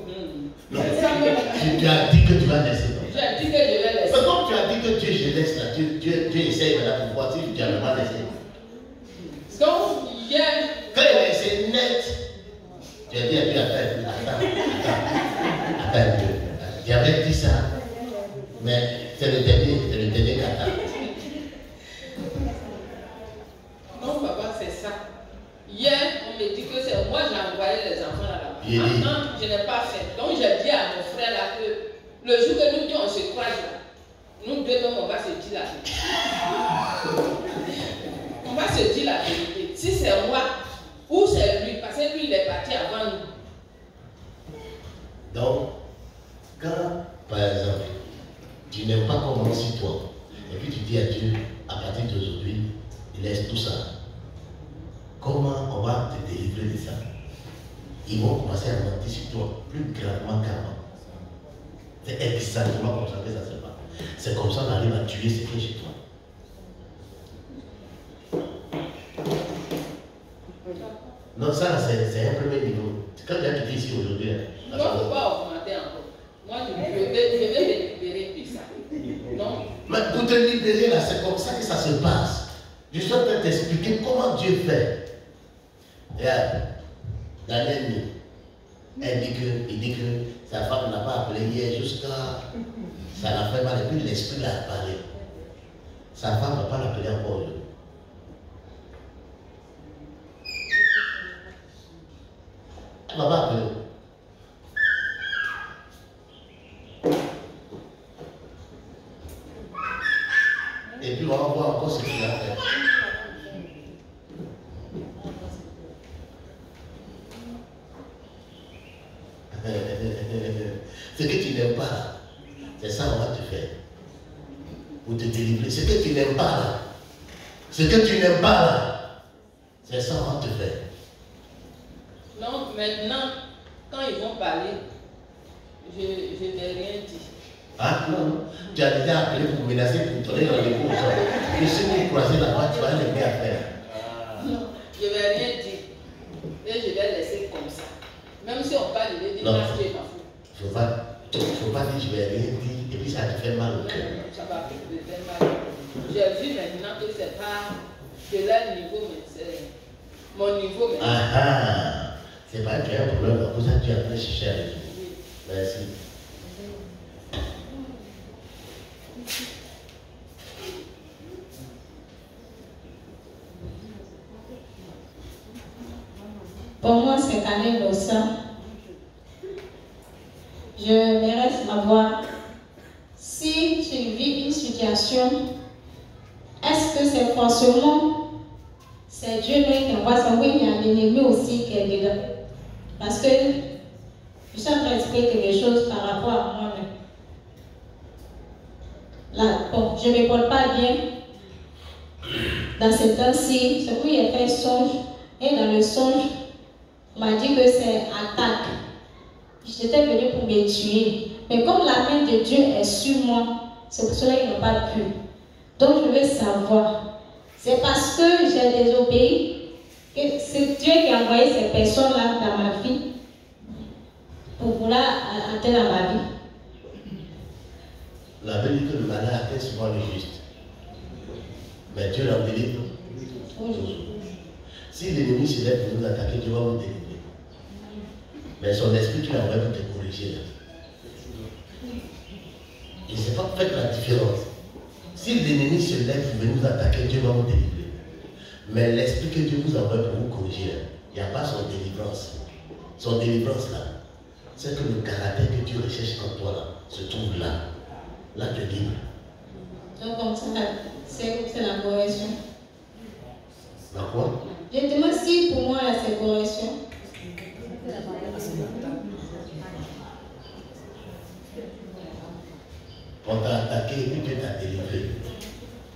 Tu as dit que tu vas laisser, non? J'ai dit que je vais laisser. Mais comme tu as dit que Dieu je laisse là, Dieu essaye maintenant pour voir si tu as vraiment laissé. Donc, hier. Quand il a laissé net, tu as dit à Dieu, attends, j'avais dit ça, mais c'est le dernier kata. Non, papa, c'est ça. Hier, on me dit que c'est moi qui j'ai envoyé les enfants là-bas. Maintenant, je n'ai pas fait. Donc, j'ai dit à mon frère là que le jour que nous deux on se croise là, nous deux on va se dire la vérité. On va se dire la vérité. Si c'est moi ou c'est lui, parce que lui il est parti avant nous. Donc, quand, par exemple, tu n'aimes pas comment sur toi, et puis tu dis à Dieu, à partir d'aujourd'hui, il laisse tout ça. Comment on va te délivrer de ça? Ils vont commencer à mentir sur toi plus gravement qu'avant. C'est exactement comme ça que ça se passe. C'est comme ça qu'on arrive à tuer ce qui est chez toi. Non, ça c'est un premier niveau. Quand tu as quitté ici aujourd'hui, non, il ne faut pas augmenter encore. Moi, je vais me libérer de ça. Non. Mais pour te libérer là, c'est comme ça que ça se passe. Je suis en train de t'expliquer comment Dieu fait. Regarde, Daniel, il dit que sa femme n'a pas appelé hier jusqu'à. Ça l'a fait mal et puis l'esprit l'a parlé. Sa femme ne va pas l'appeler encore. Elle ne va pas appeler. Et puis on va voir encore ce qu'il a fait. Ce que tu n'aimes pas, c'est ça qu'on va te faire. Pour te délivrer. Ce que tu n'aimes pas, ce que tu n'aimes pas, c'est ça qu'on va te faire. Non, maintenant, quand ils vont parler, je ne vais rien dire. Ah non, tu as déjà appelé pour menacer, pour donner rendez-vous aux gens. Et si vous croisez là-bas, tu vas les à faire. Non, je ne vais rien dire. Et je vais laisser comme ça. Même si on parle, je vais dire, non, je m'en fous. Il ne faut pas dire je vais rien dire et puis ça te fait mal au cœur. Ça va me faire mal. J'ai vu maintenant que ce n'est pas de leur niveau, mais c'est mon niveau maintenant. Ah ah, c'est pas qu'il y a un problème, pour ça tu as appelé chercher à résoudre. Merci. Pour moi, cette année de ça, je me reste à voir si je vis une situation, est-ce que c'est forcément c'est Dieu qui envoie ça? Oui, il y a l'ennemi aussi qui est dedans. Parce que je suis en train d'expliquer quelque chose par rapport à moi-même. Là, bon, je ne me porte pas bien. dans ces temps-ci, c'est où il a fait un songe. Et dans le songe, on m'a dit que c'est attaque. J'étais venue pour me tuer. Mais comme la main de Dieu est sur moi, c'est pour cela qu'ils n'ont pas pu. Donc je veux savoir, c'est parce que j'ai désobéi que c'est Dieu qui a envoyé ces personnes-là dans ma vie pour vouloir atteindre ma vie. La Bible dit que le malin atteint souvent le juste. Mais Dieu l'a délivre. Si l'ennemi se lève pour nous attaquer, Dieu va vous délivrer. Mais son esprit, tu l'as envoyé pour te corriger. Et c'est pas fait la différence. Si l'ennemi se lève pour nous attaquer, Dieu va vous délivrer. Mais l'esprit que Dieu vous envoie pour vous corriger, il n'y a pas son délivrance. Son délivrance là, c'est que le caractère que Dieu recherche en toi là, se trouve là. Là, tu es libre. Donc comme ça, c'est la correction. La quoi? Je demande si pour moi c'est correction. On t'a attaqué et puis Dieu t'a délivré.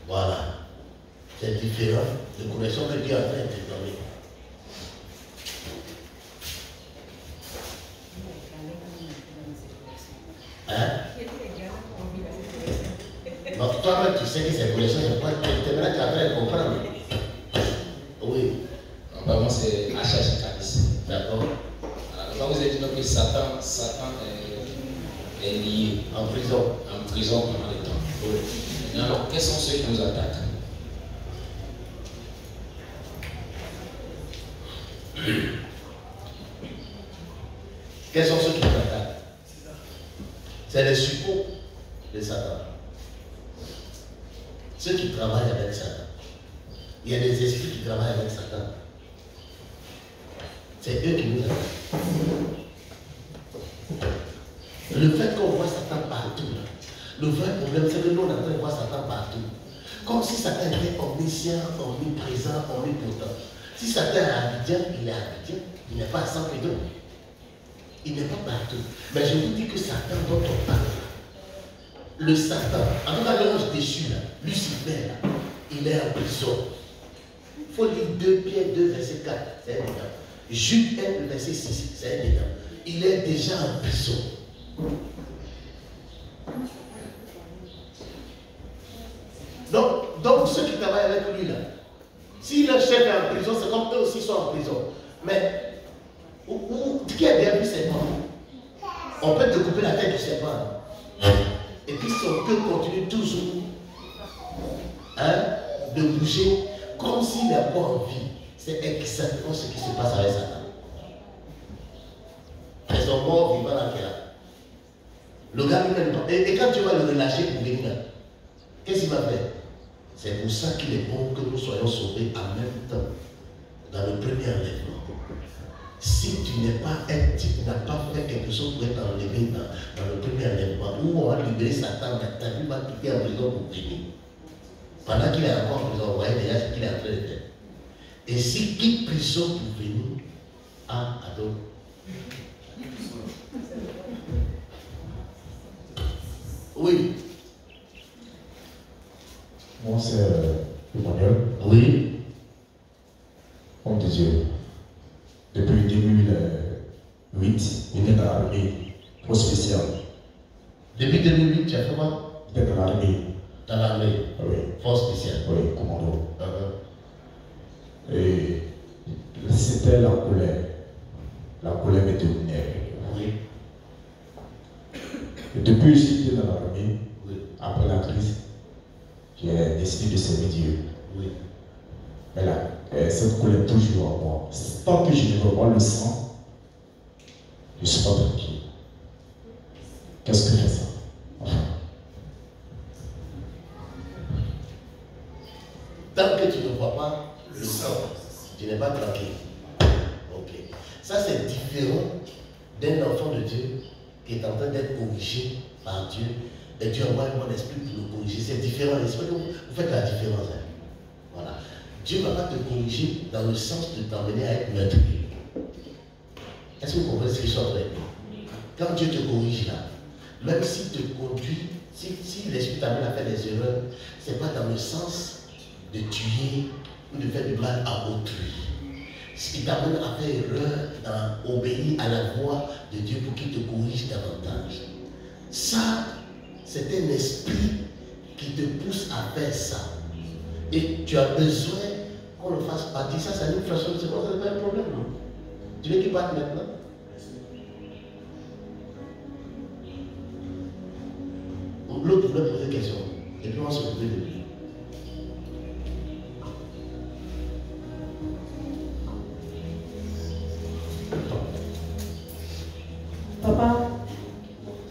Voilà. C'est différent de correction que Dieu a fait de te donner. Hein? Donc toi-même tu sais que c'est correction, c'est quoi? Tu es en train de comprendre. Oui. Apparemment c'est HH Calis. D'accord. Quand vous avez dit que Satan est lié en prison pendant le temps. Oui. Alors, quels sont ceux qui nous attaquent? Quels sont ceux qui nous attaquent? C'est les suppôts de Satan. Ceux qui travaillent avec Satan. Il y a des esprits qui travaillent avec Satan. C'est eux qui nous attaquent. Le fait qu'on voit Satan partout, le vrai problème, c'est que nous, on est en train de voir Satan partout. Comme si Satan était omniscient, omniprésent, omnipotent. Si Satan est à Abidjan, il est à Abidjan. Il n'est pas à 100 km. Il n'est pas partout. Mais je vous dis que Satan, dont on parle, le Satan, en tout cas l'ange déchu, là, Lucifer, là, il est en prison. Il faut lire 2 Pierre 2, verset 4. C'est un état. Jude 1, verset 6. C'est un état. Il est déjà en prison. Donc ceux qui travaillent avec lui là, si le chef est en prison, c'est comme eux aussi sont en prison. Mais qui a bien vu ses mains? On peut te couper la tête du serpent. Et puis son cœur continue toujours de bouger comme s'il n'est pas en vie. C'est exactement ce qui se passe avec Satan. Ils sont morts vivants là. Le gars lui-même, et quand tu vas le relâcher pour venir, qu'est-ce qu'il va faire? C'est pour ça qu'il est bon que nous soyons sauvés en même temps dans le premier enlèvement. Si tu n'as pas fait quelque chose pour être enlevé dans le premier enlèvement, où on va libérer Satan, ta vie va quitter en prison pour venir. Pendant qu'il est encore en prison, vous voyez déjà ce qu'il est en train de faire. Et s'il quitte prison pour venir, attends. Oui. Moi, c'est Emmanuel. Oui. Homme de Dieu. Depuis 2008, j'étais dans l'armée. Trop spécial. Depuis 2008, tu as fait quoi? J'étais dans l'armée. Dans l'armée? Oui. Force spéciale? Oui, commando. Et c'était la colère. La colère me dominait. Oui. Et depuis que j'étais dans l'armée, oui. Après la crise, j'ai décidé de servir Dieu. Oui. Mais là, cette colère toujours en moi. Tant que je ne vois pas le sang, je ne suis pas tranquille. Qu'est-ce que je fais ça? Tant que tu ne vois pas le sang, tu n'es pas tranquille. Ok. Ça, c'est différent d'un enfant de Dieu qui est en train d'être corrigé par Dieu. Et Dieu envoie mon esprit pour le corriger. C'est différent. Vous faites la différence. Hein. Voilà. Dieu ne va pas te corriger dans le sens de t'emmener à être meurtrier. Est-ce que vous comprenez ce que je suis en train de dire? Quand Dieu te corrige là, même s'il te conduit, si l'esprit t'amène à faire des erreurs, ce n'est pas dans le sens de tuer ou de faire du mal à autrui. Ce qui t'amène à faire erreur, à obéir à la voix de Dieu pour qu'il te corrige davantage. Ça, c'est un esprit qui te pousse à faire ça. Et tu as besoin qu'on le fasse partir. Ça, c'est une façon de se voir, c'est pas un problème. Non? Tu veux qu'il parte maintenant? L'autre voulait poser une question. Et puis on va se retrouver de lui. Papa,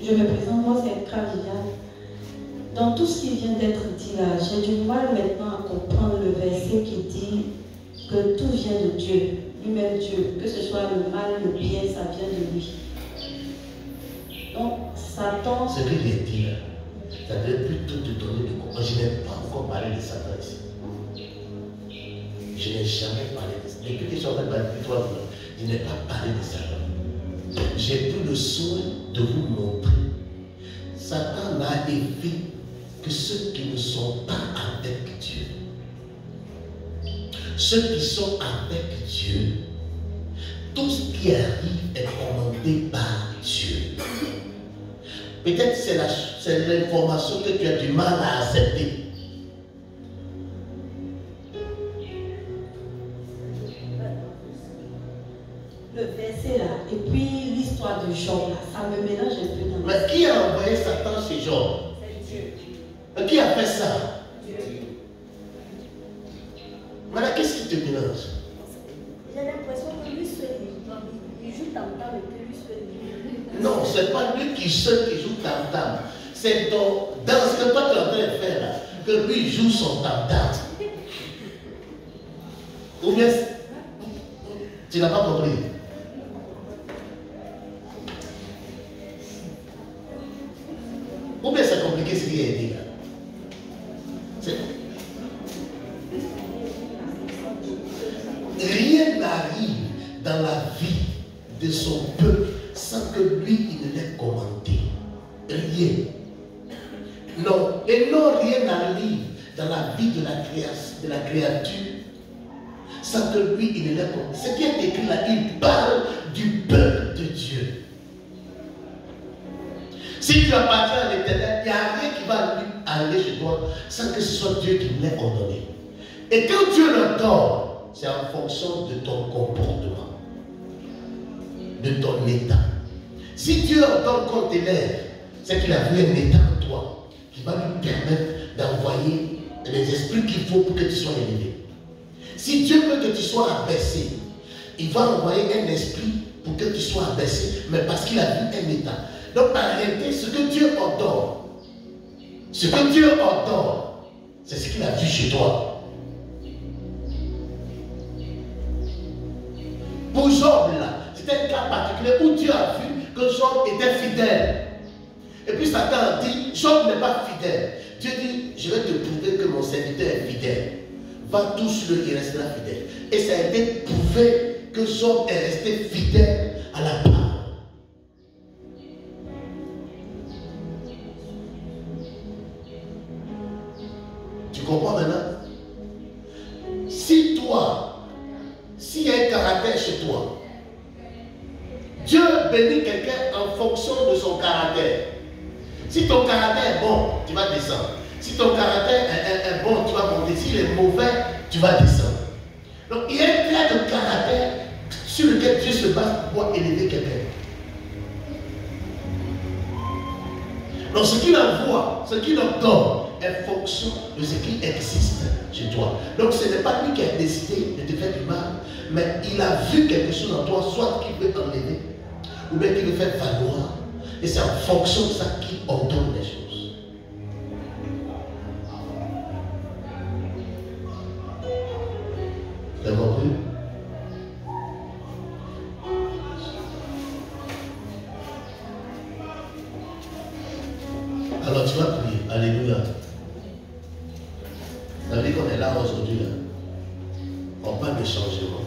je me présente, moi c'est Kravia. Dans tout ce qui vient d'être dit là, j'ai du mal maintenant à comprendre le verset qui dit que tout vient de Dieu, lui-même Dieu, que ce soit le mal, le bien, ça vient de lui. Donc, Satan... Ce que j'ai dit là, ça devait plutôt te donner de comprendre. Je n'ai pas encore parlé de Satan ici. Je n'ai jamais parlé de Satan. Depuis que je suis en train de parler de toi, je n'ai pas parlé de Satan. J'ai pris le soin de vous montrer. Satan n'a effet que ceux qui ne sont pas avec Dieu. Ceux qui sont avec Dieu, tout ce qui arrive est commandé par Dieu. Peut-être c'est l'information que tu as du mal à accepter. Le verset là, et puis l'histoire de Job là, ça me mélange un peu dans Mais qui a envoyé Satan chez Job? C'est Dieu. Qui a fait ça? Dieu. Maintenant, qu'est-ce qui te mélange? J'ai l'impression que lui seul, il joue tam-tam et que lui seul. Non, ce n'est pas lui qui seul qui joue tam-tam. C'est dans ce que toi tu es en train de faire là, que lui joue son tam-tam. Ou bien, tu n'as pas compris. Ou bien c'est compliqué ce qu'il a dit là. Rien n'arrive dans la vie de son peuple sans que lui il ne l'ait commandé. Rien. Non. Et non, rien n'arrive dans la vie de la créature sans que lui il ne l'ait commandé. Ce qui est écrit là, il parle du peuple de Dieu. Si tu appartiens à l'Éternel, il n'y a rien qui va lui aller chez toi sans que ce soit Dieu qui l'ait ordonné. Et quand Dieu l'ordonne, c'est en fonction de ton comportement, de ton état. Si Dieu ordonne qu'on t'élève, c'est qu'il a vu un état en toi qui va lui permettre d'envoyer les esprits qu'il faut pour que tu sois élevé. Si Dieu veut que tu sois abaissé, il va envoyer un esprit pour que tu sois abaissé, mais parce qu'il a vu un état. Donc, en réalité, ce que Dieu ordonne, c'est ce qu'il a vu chez toi. Pour Job, là, c'était un cas particulier où Dieu a vu que Job était fidèle. Et puis Satan a dit, Job n'est pas fidèle. Dieu dit, je vais te prouver que mon serviteur est fidèle. Va tout sur lui, il restera fidèle. Et ça a été prouvé que Job est resté fidèle à la parole. Tu comprends maintenant? Si toi, s'il y a un caractère chez toi, Dieu bénit quelqu'un en fonction de son caractère. Si ton caractère est bon, tu vas descendre. Si ton caractère est bon, tu vas monter. S'il est mauvais, tu vas descendre. Donc il y a un trait de caractère sur lequel Dieu se base pour élever quelqu'un. Donc ce qu'il envoie, ce qu'il ordonne, est fonction de ce qui existe chez toi. Donc ce n'est pas lui qui a décidé de te faire du mal, mais il a vu quelque chose en toi, soit qu'il veut enlever, ou bien qu'il veut faire valoir. Et c'est en fonction de ça qu'il ordonne les choses. Vous avez compris? Alors tu vas prier. Alléluia. Ça veut dire qu'on est là aujourd'hui. On parle de changement,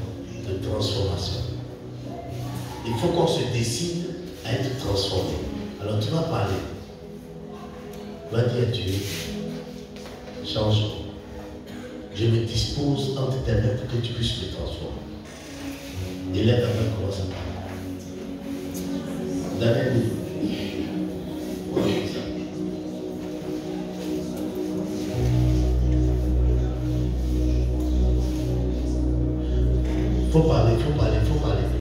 de transformation. Il faut qu'on se décide à être transformé. Alors tu vas parler. Tu vas dire à Dieu, change-moi. Je me dispose entre tes mains pour que tu puisses me transformer. Et lève la main, commence à parler. Vous avez un livre.